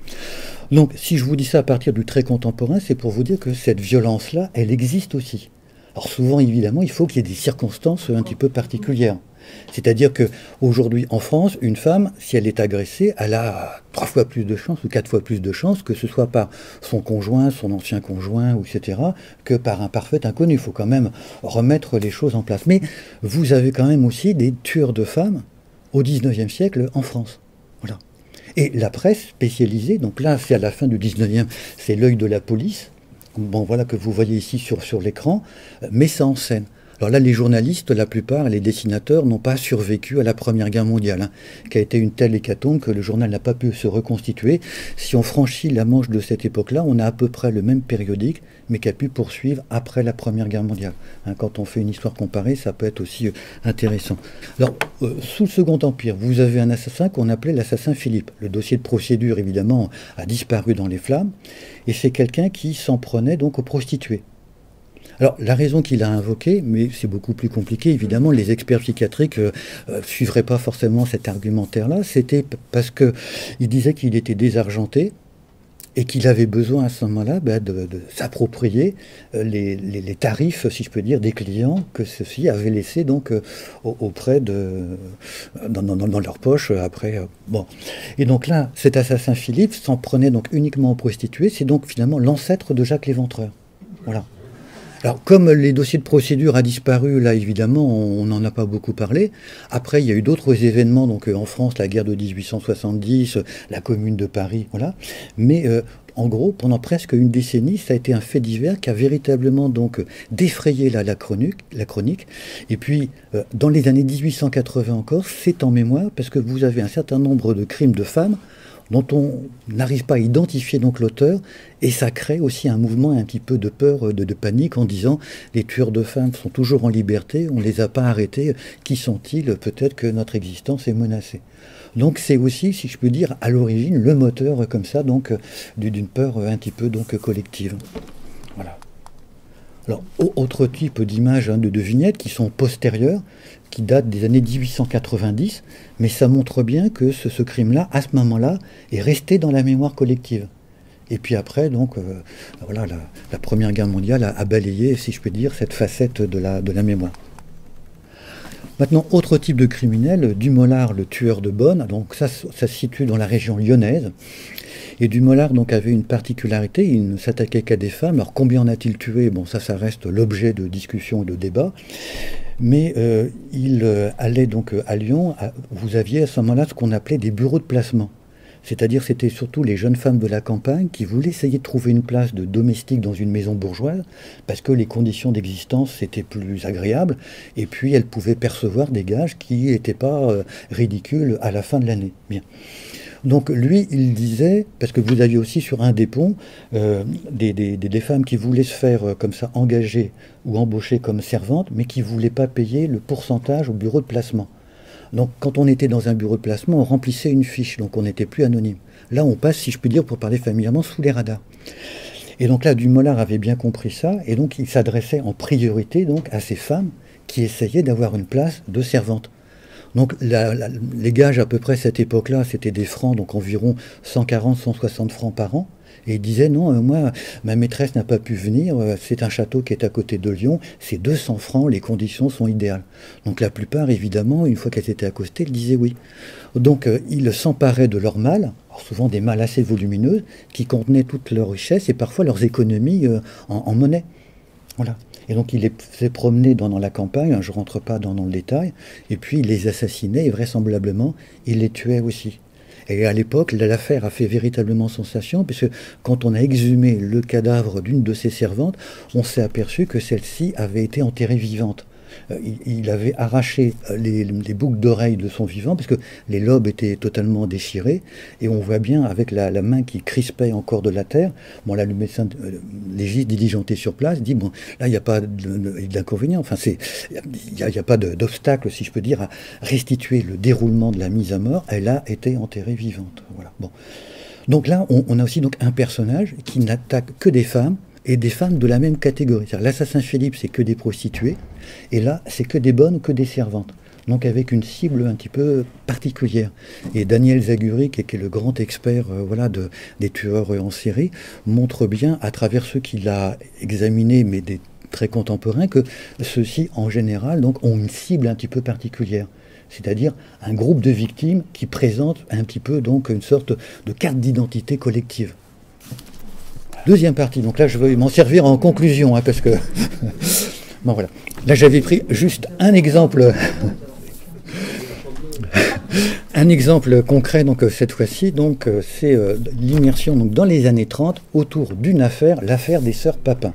Donc si je vous dis ça à partir du très contemporain, c'est pour vous dire que cette violence-là, elle existe aussi. Alors souvent, évidemment, il faut qu'il y ait des circonstances un petit peu particulières. C'est-à-dire qu'aujourd'hui, en France, une femme, si elle est agressée, elle a 3 fois plus de chances ou 4 fois plus de chances que ce soit par son conjoint, son ancien conjoint, etc., que par un parfait inconnu. Il faut quand même remettre les choses en place. Mais vous avez quand même aussi des tueurs de femmes au XIXe siècle en France. Voilà. Et la presse spécialisée, donc là, c'est à la fin du XIXe, c'est l'œil de la police, bon, voilà, que vous voyez ici sur l'écran, met ça en scène. Alors là, les journalistes, la plupart, les dessinateurs, n'ont pas survécu à la Première Guerre mondiale, hein, qui a été une telle hécatombe que le journal n'a pas pu se reconstituer. Si on franchit la Manche de cette époque-là, on a à peu près le même périodique, mais qui a pu poursuivre après la Première Guerre mondiale. Hein, quand on fait une histoire comparée, ça peut être aussi intéressant. Alors, sous le Second Empire, vous avez un assassin qu'on appelait l'assassin Philippe. Le dossier de procédure, évidemment, a disparu dans les flammes, et c'est quelqu'un qui s'en prenait donc aux prostituées. Alors, la raison qu'il a invoquée, mais c'est beaucoup plus compliqué, évidemment, les experts psychiatriques ne suivraient pas forcément cet argumentaire-là, c'était parce qu'il disait qu'il était désargenté et qu'il avait besoin à ce moment-là de s'approprier les tarifs, si je peux dire, des clients que ceux-ci avaient laissés donc auprès dans leur poche après. Bon. Et donc là, cet assassin Philippe s'en prenait donc uniquement aux prostituées, c'est donc finalement l'ancêtre de Jacques l'Éventreur. Voilà. Alors, comme les dossiers de procédure a disparu, là, évidemment, on n'en a pas beaucoup parlé. Après, il y a eu d'autres événements, donc en France, la guerre de 1870, la Commune de Paris, voilà. Mais en gros, pendant presque une décennie, ça a été un fait divers qui a véritablement donc défrayé la chronique. Et puis, dans les années 1880 encore, c'est en mémoire, parce que vous avez un certain nombre de crimes de femmes dont on n'arrive pas à identifier donc l'auteur, et ça crée aussi un mouvement un petit peu de peur, de panique, en disant les tueurs de femmes sont toujours en liberté, on ne les a pas arrêtés, qui sont-ils? Peut-être que notre existence est menacée. Donc c'est aussi, si je peux dire, à l'origine, le moteur comme ça, donc d'une peur un petit peu donc collective. Voilà. Alors, autre type d'images, hein, de vignettes qui sont postérieures, qui datent des années 1890, mais ça montre bien que ce crime-là, à ce moment-là, est resté dans la mémoire collective. Et puis après, donc, voilà, la Première Guerre mondiale a balayé, si je peux dire, cette facette de la mémoire. Maintenant, autre type de criminel, Dumollard, le tueur de Bonne, donc ça se situe dans la région lyonnaise. Et Dumollard donc avait une particularité, il ne s'attaquait qu'à des femmes. Alors combien en a-t-il tué? Bon, ça reste l'objet de discussion et de débat. Mais il allait donc à Lyon, vous aviez à ce moment-là ce qu'on appelait des bureaux de placement. C'est-à-dire c'était surtout les jeunes femmes de la campagne qui voulaient essayer de trouver une place de domestique dans une maison bourgeoise parce que les conditions d'existence étaient plus agréables et puis elles pouvaient percevoir des gages qui n'étaient pas ridicules à la fin de l'année. Bien. Donc lui, il disait, parce que vous aviez aussi sur un des ponts des femmes qui voulaient se faire comme ça engager ou embaucher comme servantes, mais qui ne voulaient pas payer le pourcentage au bureau de placement. Donc quand on était dans un bureau de placement, on remplissait une fiche, donc on n'était plus anonyme. Là, on passe, si je puis dire, pour parler familièrement, sous les radars. Et donc là, Dumollard avait bien compris ça, et donc il s'adressait en priorité donc à ces femmes qui essayaient d'avoir une place de servante. Donc les gages à peu près à cette époque-là, c'était des francs, donc environ 140-160 francs par an. Et il disait, non, moi, ma maîtresse n'a pas pu venir, c'est un château qui est à côté de Lyon, c'est 200 francs, les conditions sont idéales. Donc la plupart, évidemment, une fois qu'elles étaient accostées, ils disaient oui. Donc ils s'emparaient de leurs malles, souvent des malles assez volumineuses, qui contenaient toutes leurs richesses et parfois leurs économies en monnaie. Voilà. Et donc il les faisait promener dans la campagne, je ne rentre pas dans le détail, et puis il les assassinait et vraisemblablement il les tuait aussi. Et à l'époque, l'affaire a fait véritablement sensation, puisque quand on a exhumé le cadavre d'une de ses servantes, on s'est aperçu que celle-ci avait été enterrée vivante. Il avait arraché les boucles d'oreilles de son vivant, parce que les lobes étaient totalement déchirés, et on voit bien avec la main qui crispait encore de la terre. Bon, là, le médecin légiste diligenté sur place dit, bon, là, il n'y a pas d'inconvénient, enfin, il n'y a pas d'obstacle, si je peux dire, à restituer le déroulement de la mise à mort. Elle a été enterrée vivante. Voilà. Bon. Donc là, on a aussi donc un personnage qui n'attaque que des femmes, et des femmes de la même catégorie. L'assassin Philippe, c'est que des prostituées, et là, c'est que des bonnes, que des servantes. Donc avec une cible un petit peu particulière. Et Daniel Zaguri, qui est le grand expert voilà, des tueurs en série, montre bien, à travers ceux qu'il a examinés, mais des très contemporains, que ceux-ci, en général, donc, ont une cible un petit peu particulière. C'est-à-dire un groupe de victimes qui présente un petit peu donc, une sorte de carte d'identité collective. Deuxième partie, donc là je vais m'en servir en conclusion, hein, parce que... bon voilà. Là j'avais pris juste un exemple Un exemple concret, donc cette fois-ci, donc c'est l'immersion donc dans les années 30 autour d'une affaire, l'affaire des sœurs Papin.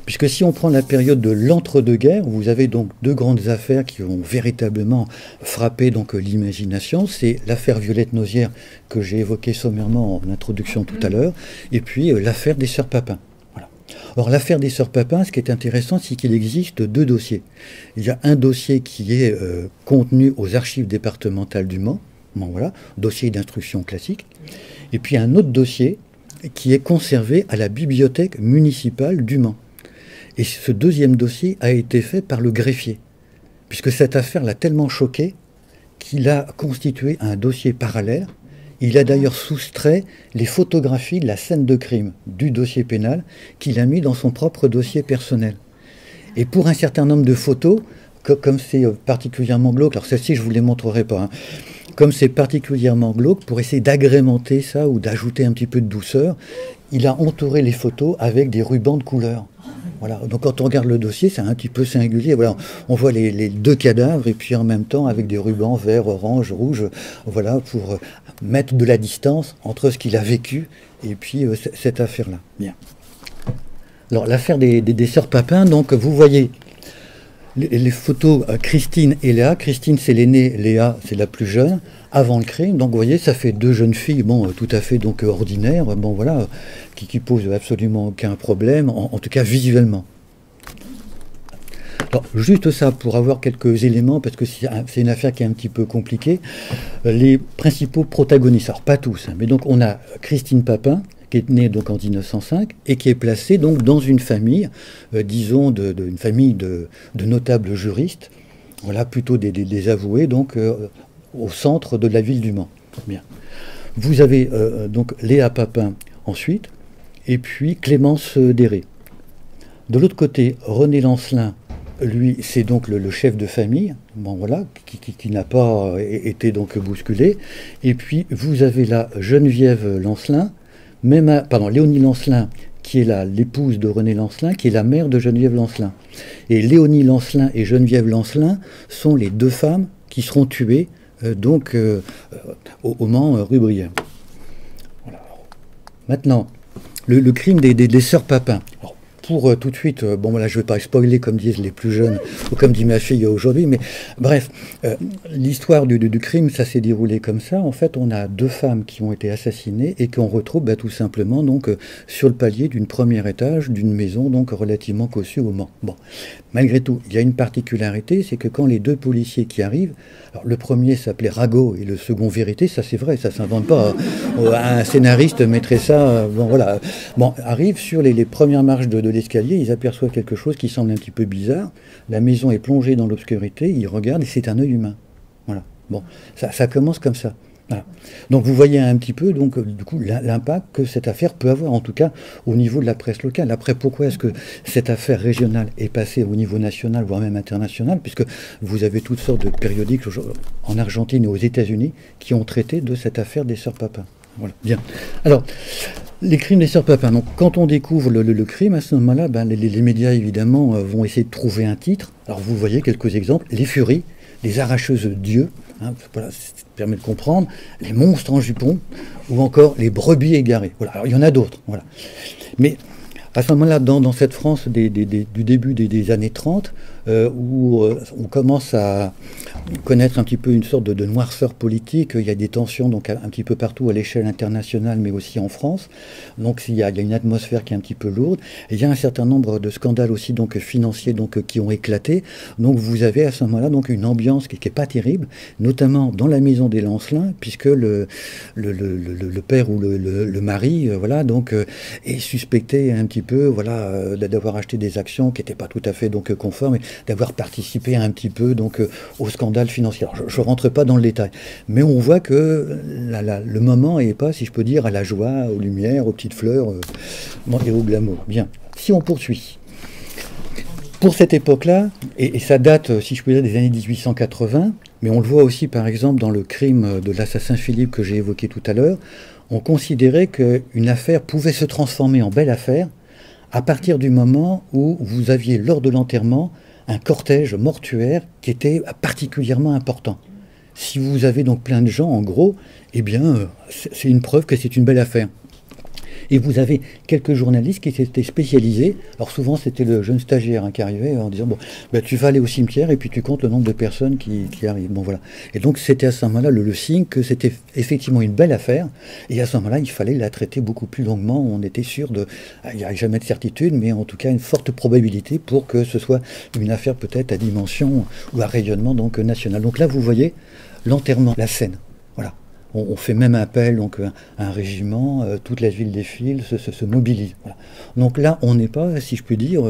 Puisque si on prend la période de l'entre-deux-guerres, vous avez donc deux grandes affaires qui ont véritablement frappé donc l'imagination. C'est l'affaire Violette Nozière que j'ai évoquée sommairement en introduction tout à l'heure, et puis l'affaire des sœurs Papin. Voilà. Or, l'affaire des sœurs Papin, ce qui est intéressant, c'est qu'il existe deux dossiers. Il y a un dossier qui est contenu aux archives départementales du Mans, bon, voilà, dossier d'instruction classique, et puis un autre dossier qui est conservé à la bibliothèque municipale du Mans. Et ce deuxième dossier a été fait par le greffier, puisque cette affaire l'a tellement choqué qu'il a constitué un dossier parallèle. Il a d'ailleurs soustrait les photographies de la scène de crime du dossier pénal qu'il a mis dans son propre dossier personnel. Et pour un certain nombre de photos, comme c'est particulièrement glauque, alors celle-ci je ne vous les montrerai pas, hein, comme c'est particulièrement glauque, pour essayer d'agrémenter ça ou d'ajouter un petit peu de douceur, il a entouré les photos avec des rubans de couleur. Voilà. Donc quand on regarde le dossier, c'est un petit peu singulier. Voilà. On voit les deux cadavres et puis en même temps avec des rubans vert, orange, rouge, voilà, pour mettre de la distance entre ce qu'il a vécu et puis cette affaire-là. Bien. Alors l'affaire des sœurs Papin, donc vous voyez les photos Christine et Léa. Christine c'est l'aînée, Léa c'est la plus jeune, avant le crime. Donc vous voyez, ça fait deux jeunes filles, bon, tout à fait donc ordinaires, bon voilà, qui posent absolument aucun problème, en tout cas visuellement. Alors, juste ça, pour avoir quelques éléments, parce que c'est une affaire qui est un petit peu compliquée, les principaux protagonistes, alors pas tous, hein, mais donc on a Christine Papin, qui est née donc en 1905 et qui est placée donc dans une famille, disons, une famille de notables juristes, voilà, plutôt des avoués, donc au centre de la ville du Mans. Bien. Vous avez donc Léa Papin ensuite, et puis Clémence Déré. De l'autre côté, René Lancelin, lui, c'est donc le chef de famille, bon, voilà, qui n'a pas été donc bousculé. Et puis vous avez là Geneviève Lancelin, Léonie Lancelin, qui est l'épouse de René Lancelin, qui est la mère de Geneviève Lancelin. Et Léonie Lancelin et Geneviève Lancelin sont les deux femmes qui seront tuées au Mans, rue Brière. Voilà. Maintenant, le crime des sœurs Papin. Alors, pour tout de suite, bon voilà, je ne vais pas spoiler comme disent les plus jeunes, ou comme dit ma fille aujourd'hui, mais bref, l'histoire du crime, ça s'est déroulé comme ça. En fait, on a deux femmes qui ont été assassinées et qu'on retrouve tout simplement donc, sur le palier d'une premier étage d'une maison donc relativement cossue au Mans. Bon, malgré tout, il y a une particularité, c'est que quand les deux policiers qui arrivent, alors le premier s'appelait Rago et le second Vérité, ça c'est vrai, ça s'invente pas. Un scénariste mettrait ça, bon voilà. Bon, arrivent sur les premières marches de l'escalier, ils aperçoivent quelque chose qui semble un petit peu bizarre. La maison est plongée dans l'obscurité, ils regardent et c'est un œil humain. Voilà. Bon, ça commence comme ça. Voilà. Donc vous voyez un petit peu donc du coup l'impact que cette affaire peut avoir, en tout cas au niveau de la presse locale. Après, pourquoi est-ce que cette affaire régionale est passée au niveau national, voire même international, puisque vous avez toutes sortes de périodiques en Argentine et aux États-Unis qui ont traité de cette affaire des sœurs Papin. Voilà. Bien. Alors, les crimes des sœurs Papin. Donc, quand on découvre le crime, à ce moment-là, les médias, évidemment, vont essayer de trouver un titre. Alors, vous voyez quelques exemples. Les furies, les arracheuses d'yeux, hein, voilà, ça permet de comprendre. Les monstres en jupon, ou encore les brebis égarées. Voilà. Alors, il y en a d'autres. Voilà. Mais à ce moment-là, dans cette France du début des années 30, où on commence à connaître un petit peu une sorte de noirceur politique, il y a des tensions donc un petit peu partout à l'échelle internationale, mais aussi en France. Donc il y a une atmosphère qui est un petit peu lourde. Et il y a un certain nombre de scandales aussi donc financiers donc qui ont éclaté. Donc vous avez à ce moment-là donc une ambiance qui est pas terrible, notamment dans la maison des Lancelin, puisque le père ou le mari, voilà, donc est suspecté un petit peu, voilà, d'avoir acheté des actions qui n'étaient pas tout à fait donc conformes, et d'avoir participé un petit peu donc au scandale financier. Alors, je ne rentre pas dans le détail, mais on voit que le moment n'est pas, si je peux dire, à la joie, aux lumières, aux petites fleurs et au glamour. Bien, si on poursuit. Pour cette époque-là, et ça date, si je peux dire, des années 1880, mais on le voit aussi par exemple dans le crime de l'assassin Philippe que j'ai évoqué tout à l'heure, on considérait qu'une affaire pouvait se transformer en belle affaire à partir du moment où vous aviez, lors de l'enterrement, un cortège mortuaire qui était particulièrement important. Si vous avez donc plein de gens, en gros, eh bien, c'est une preuve que c'est une belle affaire. Et vous avez quelques journalistes qui s'étaient spécialisés. Alors souvent, c'était le jeune stagiaire qui arrivait en disant, bon, bah, tu vas aller au cimetière et puis tu comptes le nombre de personnes qui arrivent. Bon, voilà. Et donc, c'était à ce moment-là le signe que c'était effectivement une belle affaire. Et à ce moment-là, il fallait la traiter beaucoup plus longuement. On était sûr de... Il n'y a jamais de certitude, mais en tout cas, une forte probabilité pour que ce soit une affaire peut-être à dimension ou à rayonnement donc national. Donc là, vous voyez l'enterrement, la scène. Voilà. On fait même appel donc, à un régiment, toute la ville défile, se mobilise. Voilà. Donc là, on n'est pas, si je puis dire,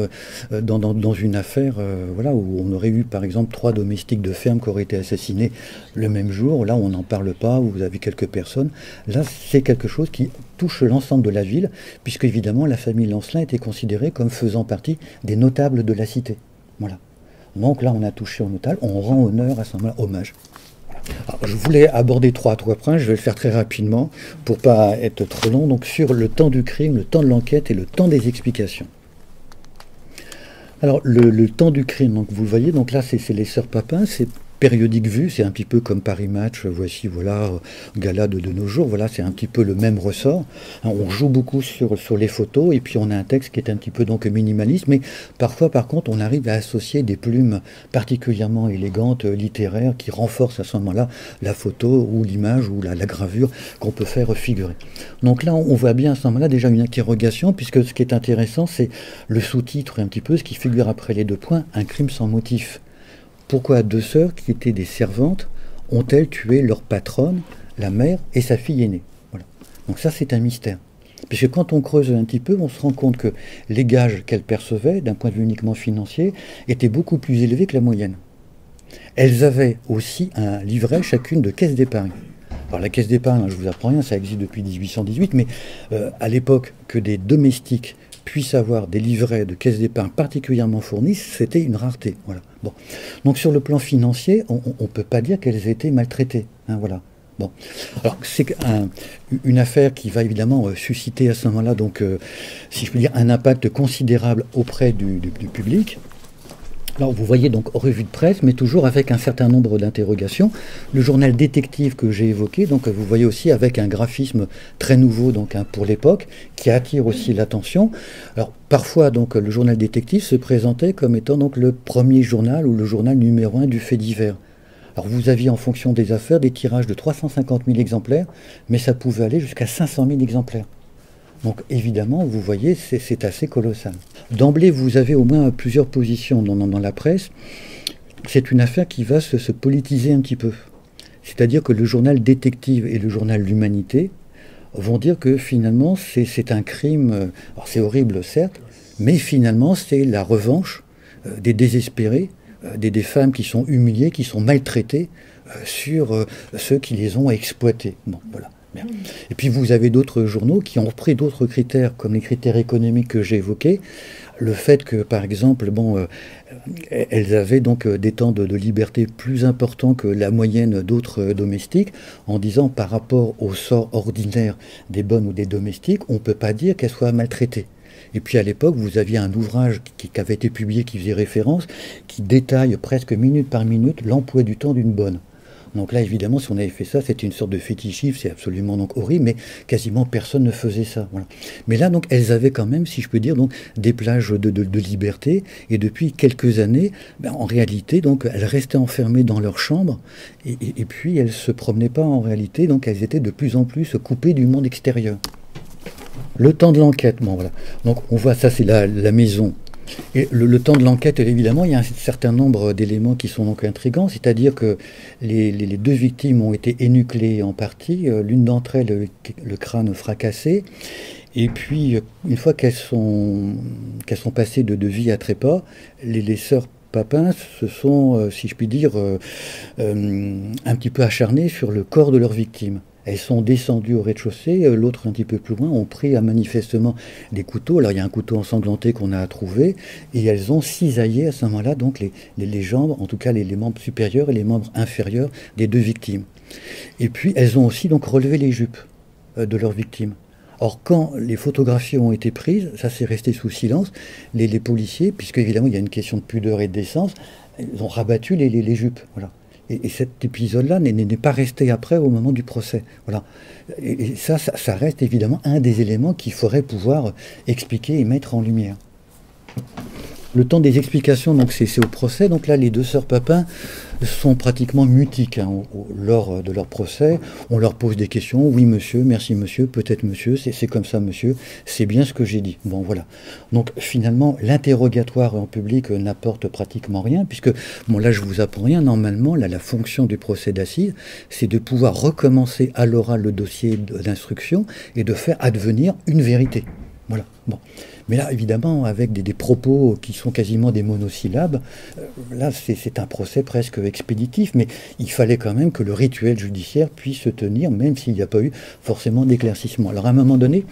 dans une affaire voilà, où on aurait eu par exemple 3 domestiques de ferme qui auraient été assassinés le même jour. Là, on n'en parle pas, où vous avez quelques personnes. Là, c'est quelque chose qui touche l'ensemble de la ville, puisque évidemment, la famille Lancelin était considérée comme faisant partie des notables de la cité. Voilà. Donc là, on a touché au notable, on rend honneur à ce moment-là, hommage. Alors, je voulais aborder trois points, je vais le faire très rapidement pour pas être trop long. Donc sur le temps du crime, le temps de l'enquête et le temps des explications. Alors le temps du crime, donc vous le voyez, donc là c'est les sœurs Papin, c'est périodique vue, c'est un petit peu comme Paris Match, voici, voilà, gala de nos jours, voilà, c'est un petit peu le même ressort. On joue beaucoup sur les photos, et puis on a un texte qui est un petit peu donc minimaliste, mais parfois, par contre, on arrive à associer des plumes particulièrement élégantes, littéraires, qui renforcent à ce moment-là la photo, ou l'image, ou la gravure qu'on peut faire figurer. Donc là, on voit bien à ce moment-là déjà une interrogation, puisque ce qui est intéressant, c'est le sous-titre, un petit peu, ce qui figure après les 2 points, un crime sans motif. Pourquoi 2 sœurs qui étaient des servantes ont-elles tué leur patronne, la mère et sa fille aînée? Voilà. Donc ça, c'est un mystère. Puisque quand on creuse un petit peu, on se rend compte que les gages qu'elles percevaient, d'un point de vue uniquement financier, étaient beaucoup plus élevés que la moyenne. Elles avaient aussi un livret chacune de caisse d'épargne. Alors la caisse d'épargne, je vous apprends rien, ça existe depuis 1818, mais à l'époque que des domestiques puissent avoir des livrets de caisse d'épargne particulièrement fournis, c'était une rareté. Voilà. Bon. Donc sur le plan financier, on ne peut pas dire qu'elles aient été maltraitées. Hein, voilà. Bon. Alors c'est une affaire qui va évidemment susciter à ce moment-là, donc, si je peux dire, un impact considérable auprès du public. Alors vous voyez donc revue de presse, mais toujours avec un certain nombre d'interrogations. Le journal détective que j'ai évoqué, donc vous voyez aussi avec un graphisme très nouveau donc pour l'époque, qui attire aussi l'attention. Alors parfois donc le journal détective se présentait comme étant donc le premier journal ou le journal numéro 1 du fait divers. Alors vous aviez en fonction des affaires des tirages de 350 000 exemplaires, mais ça pouvait aller jusqu'à 500 000 exemplaires. Donc évidemment, vous voyez, c'est assez colossal. D'emblée, vous avez au moins plusieurs positions dans la presse. C'est une affaire qui va se politiser un petit peu. C'est-à-dire que le journal détective et le journal L'Humanité vont dire que finalement, c'est un crime, alors c'est horrible certes, mais finalement c'est la revanche des désespérés, des femmes qui sont humiliées, qui sont maltraitées sur ceux qui les ont exploitées. Bon, voilà. Et puis vous avez d'autres journaux qui ont repris d'autres critères, comme les critères économiques que j'ai évoqués. Le fait que, par exemple, elles avaient donc des temps de liberté plus importants que la moyenne d'autres domestiques, en disant par rapport au sort ordinaire des bonnes ou des domestiques, on ne peut pas dire qu'elles soient maltraitées. Et puis à l'époque, vous aviez un ouvrage qui avait été publié, qui faisait référence, qui détaille presque minute par minute l'emploi du temps d'une bonne. Donc là, évidemment, si on avait fait ça, c'était une sorte de fétichisme, c'est absolument donc horrible, mais quasiment personne ne faisait ça. Voilà. Mais là, donc, elles avaient quand même, si je peux dire, donc, des plages de liberté, et depuis quelques années, en réalité, donc, elles restaient enfermées dans leur chambre, et puis elles ne se promenaient pas en réalité, donc elles étaient de plus en plus coupées du monde extérieur. Le temps de l'enquête, bon, voilà. Donc on voit, ça c'est la maison. Et le temps de l'enquête, évidemment, il y a un certain nombre d'éléments qui sont donc intrigants, c'est-à-dire que les 2 victimes ont été énuclées en partie, l'une d'entre elles, le crâne fracassé, et puis une fois qu'elles sont passées de vie à trépas, les sœurs Papin se sont, si je puis dire, un petit peu acharnées sur le corps de leurs victimes. Elles sont descendues au rez-de-chaussée, l'autre un petit peu plus loin, ont pris manifestement des couteaux. Alors il y a un couteau ensanglanté qu'on a trouvé, et elles ont cisaillé à ce moment-là donc les jambes, en tout cas les membres supérieurs et les membres inférieurs des 2 victimes. Et puis elles ont aussi donc relevé les jupes de leurs victimes. Or, quand les photographies ont été prises, ça s'est resté sous silence, les policiers, puisque évidemment il y a une question de pudeur et de décence, ils ont rabattu les jupes. Voilà. Et cet épisode-là n'est pas resté après au moment du procès. Voilà. Et ça reste évidemment un des éléments qu'il faudrait pouvoir expliquer et mettre en lumière. Le temps des explications, donc c'est au procès. Donc là, les deux sœurs Papin sont pratiquement mutiques hein, lors de leur procès. On leur pose des questions. Oui, monsieur, merci, monsieur, peut-être, monsieur, c'est comme ça, monsieur, c'est bien ce que j'ai dit. Bon, voilà. Donc finalement, l'interrogatoire en public n'apporte pratiquement rien, puisque, bon, là, je vous apprends rien. Normalement, là, la fonction du procès d'assises, c'est de pouvoir recommencer à l'oral le dossier d'instruction et de faire advenir une vérité. Voilà. Bon. Mais là, évidemment, avec des propos qui sont quasiment des monosyllabes, là, c'est un procès presque expéditif, mais il fallait quand même que le rituel judiciaire puisse se tenir, même s'il n'y a pas eu forcément d'éclaircissement. Alors, à un moment donné,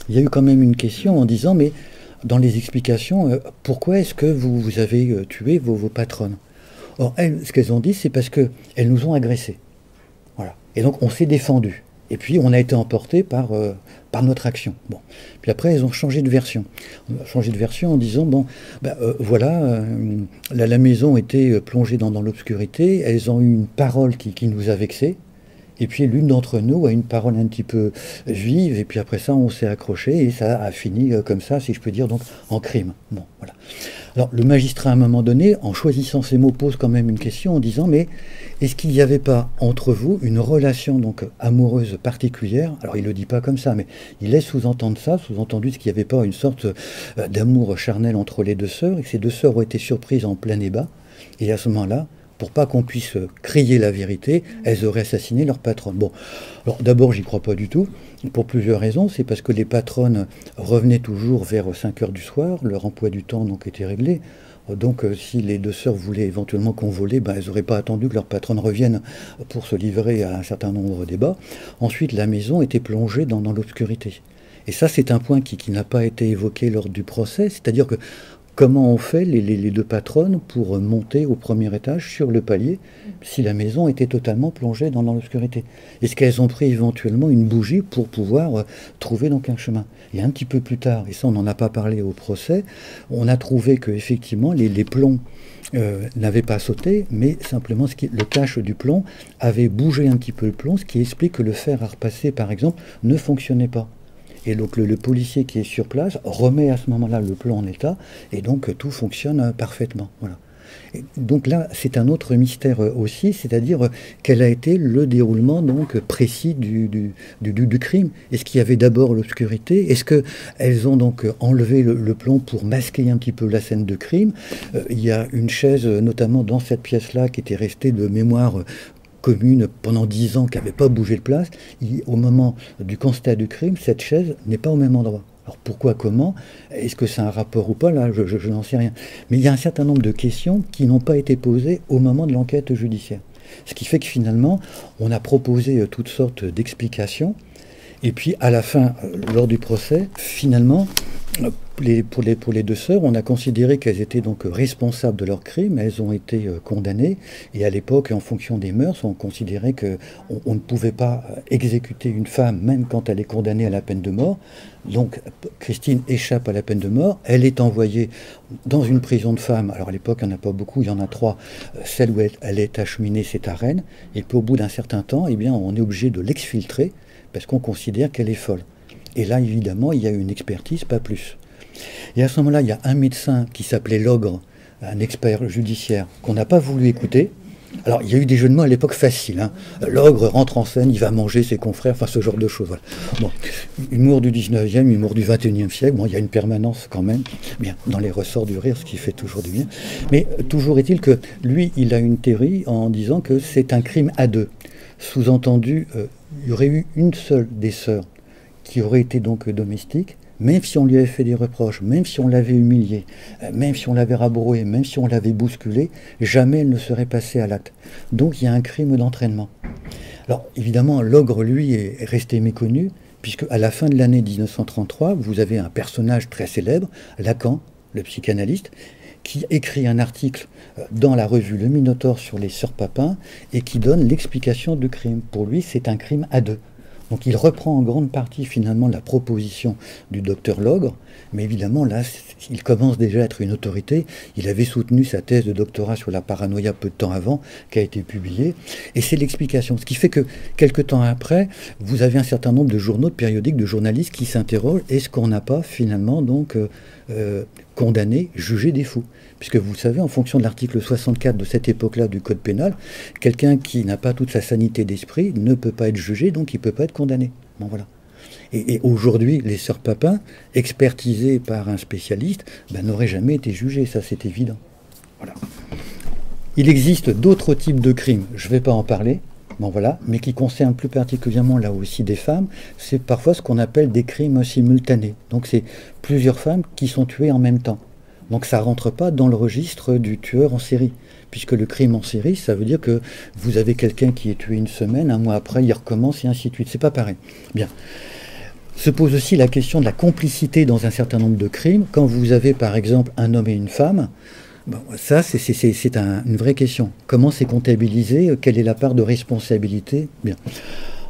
il y a eu quand même une question en disant, mais dans les explications, pourquoi est-ce que vous avez tué vos patronnes? Or, elles, ce qu'elles ont dit, c'est parce qu'elles nous ont agressés. Voilà. Et donc, on s'est défendu. Et puis, on a été emporté par notre action. Bon. Puis après, elles ont changé de version. On a changé de version en disant, bon, voilà, la maison était plongée dans l'obscurité, elles ont eu une parole qui nous a vexés, et puis l'une d'entre nous a une parole un petit peu vive, et puis après ça, on s'est accroché, et ça a fini comme ça, si je peux dire, donc en crime. Bon, voilà. Alors, le magistrat, à un moment donné, en choisissant ces mots, pose quand même une question en disant, mais est-ce qu'il n'y avait pas entre vous une relation donc amoureuse particulière? Alors, il ne le dit pas comme ça, mais il laisse sous-entendre ça, sous-entendu ce qu'il n'y avait pas une sorte d'amour charnel entre les deux sœurs, et que ces deux sœurs ont été surprises en plein débat, et à ce moment-là, pour pas qu'on puisse crier la vérité, elles auraient assassiné leur patronne. Bon, alors d'abord, j'y crois pas du tout, pour plusieurs raisons. C'est parce que les patronnes revenaient toujours vers 5 heures du soir, leur emploi du temps donc était réglé. Donc si les deux sœurs voulaient éventuellement convoler, elles n'auraient pas attendu que leur patronne revienne pour se livrer à un certain nombre de débats. Ensuite, la maison était plongée dans l'obscurité. Et ça, c'est un point qui n'a pas été évoqué lors du procès, c'est-à-dire que comment on fait les deux patronnes pour monter au premier étage sur le palier si la maison était totalement plongée dans l'obscurité? Est-ce qu'elles ont pris éventuellement une bougie pour pouvoir trouver donc un chemin? Et un petit peu plus tard, et ça on n'en a pas parlé au procès, on a trouvé que effectivement les plombs n'avaient pas sauté, mais simplement le cache du plomb avait bougé un petit peu le plomb, ce qui explique que le fer à repasser par exemple ne fonctionnait pas. Et donc le policier qui est sur place remet à ce moment-là le plomb en état, et donc tout fonctionne parfaitement. Voilà. Et donc là, c'est un autre mystère aussi, c'est-à-dire quel a été le déroulement donc précis du crime. Est-ce qu'il y avait d'abord l'obscurité? Est-ce qu'elles ont donc enlevé le plomb pour masquer un petit peu la scène de crime? Il y a une chaise, notamment dans cette pièce-là, qui était restée de mémoire commune pendant 10 ans, qui n'avait pas bougé de place. Au moment du constat du crime, cette chaise n'est pas au même endroit. Alors pourquoi, comment? Est-ce que c'est un rapport ou pas? Là, je n'en sais rien. Mais il y a un certain nombre de questions qui n'ont pas été posées au moment de l'enquête judiciaire. Ce qui fait que finalement, on a proposé toutes sortes d'explications. Et puis à la fin, lors du procès, finalement, pour les deux sœurs, on a considéré qu'elles étaient donc responsables de leur crime, elles ont été condamnées, et à l'époque, en fonction des mœurs, on considérait qu'on ne pouvait pas exécuter une femme, même quand elle est condamnée à la peine de mort. Donc Christine échappe à la peine de mort, elle est envoyée dans une prison de femmes. Alors à l'époque, il n'y en a pas beaucoup, il y en a 3. Celle où elle est acheminée, c'est à Rennes, et puis au bout d'un certain temps, eh bien, on est obligé de l'exfiltrer, parce qu'on considère qu'elle est folle. Et là, évidemment, il y a une expertise, pas plus. Et à ce moment-là, il y a un médecin qui s'appelait Logre, un expert judiciaire, qu'on n'a pas voulu écouter. Alors, il y a eu des jeux de mots à l'époque faciles. Hein. L'ogre rentre en scène, il va manger ses confrères, enfin ce genre de choses. Voilà. Bon, humour du 19e, humour du 21e siècle. Bon, il y a une permanence quand même, bien, dans les ressorts du rire, ce qui fait toujours du bien. Mais toujours est-il que lui, il a une théorie en disant que c'est un crime à deux. Sous-entendu, il y aurait eu une seule des sœurs qui aurait été donc domestique, même si on lui avait fait des reproches, même si on l'avait humiliée, même si on l'avait rabrouée, même si on l'avait bousculée, jamais elle ne serait passée à l'acte. Donc il y a un crime d'entraînement. Alors évidemment, Logre, lui, est resté méconnu, puisque à la fin de l'année 1933, vous avez un personnage très célèbre, Lacan, le psychanalyste, qui écrit un article dans la revue Le Minotaure sur les sœurs Papin, et qui donne l'explication du crime. Pour lui, c'est un crime à deux. Donc il reprend en grande partie finalement la proposition du docteur Logre, mais évidemment là, il commence déjà à être une autorité. Il avait soutenu sa thèse de doctorat sur la paranoïa peu de temps avant, qui a été publiée, et c'est l'explication. Ce qui fait que quelques temps après, vous avez un certain nombre de journaux, de périodiques, de journalistes qui s'interrogent, est-ce qu'on n'a pas finalement donc condamné, jugé des fous? Puisque vous savez, en fonction de l'article 64 de cette époque-là du Code pénal, quelqu'un qui n'a pas toute sa sanité d'esprit ne peut pas être jugé, donc il ne peut pas être condamné. Bon, voilà. Et aujourd'hui, les sœurs Papin, expertisées par un spécialiste, n'auraient jamais été jugées, ça c'est évident. Voilà. Il existe d'autres types de crimes, je ne vais pas en parler, bon, voilà, mais qui concernent plus particulièrement là aussi des femmes, c'est parfois ce qu'on appelle des crimes simultanés. Donc c'est plusieurs femmes qui sont tuées en même temps. Donc ça ne rentre pas dans le registre du tueur en série. Puisque le crime en série, ça veut dire que vous avez quelqu'un qui est tué une semaine, un mois après, il recommence et ainsi de suite. C'est pas pareil. Bien. Se pose aussi la question de la complicité dans un certain nombre de crimes. Quand vous avez par exemple un homme et une femme, bon, ça c'est une vraie question. Comment c'est comptabilisé? Quelle est la part de responsabilité? Bien.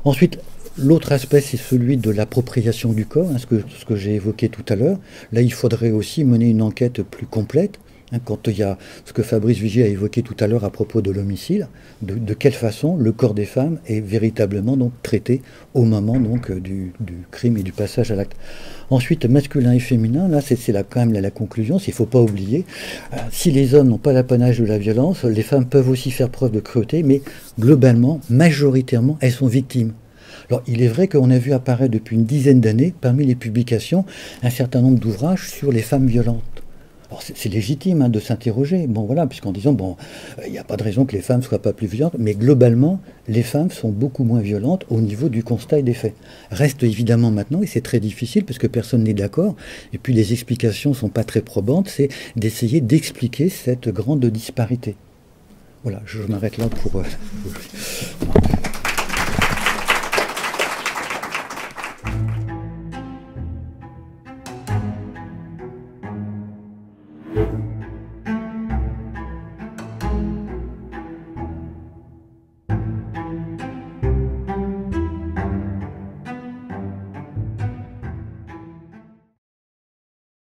Ensuite, l'autre aspect, c'est celui de l'appropriation du corps, hein, ce que j'ai évoqué tout à l'heure. Là, il faudrait aussi mener une enquête plus complète. Hein, quand il y a ce que Fabrice Vigier a évoqué tout à l'heure à propos de l'homicide, de quelle façon le corps des femmes est véritablement donc traité au moment donc du crime et du passage à l'acte. Ensuite, masculin et féminin, là c'est quand même la conclusion, il ne faut pas oublier, si les hommes n'ont pas l'apanage de la violence, les femmes peuvent aussi faire preuve de cruauté, mais globalement, majoritairement, elles sont victimes. Alors, il est vrai qu'on a vu apparaître depuis une dizaine d'années, parmi les publications, un certain nombre d'ouvrages sur les femmes violentes. Alors, c'est légitime hein, de s'interroger, bon voilà, puisqu'en disant, bon, il n'y a pas de raison que les femmes ne soient pas plus violentes, mais globalement, les femmes sont beaucoup moins violentes au niveau du constat et des faits. Reste évidemment maintenant, et c'est très difficile, parce que personne n'est d'accord, et puis les explications ne sont pas très probantes, c'est d'essayer d'expliquer cette grande disparité. Voilà, je m'arrête là pour...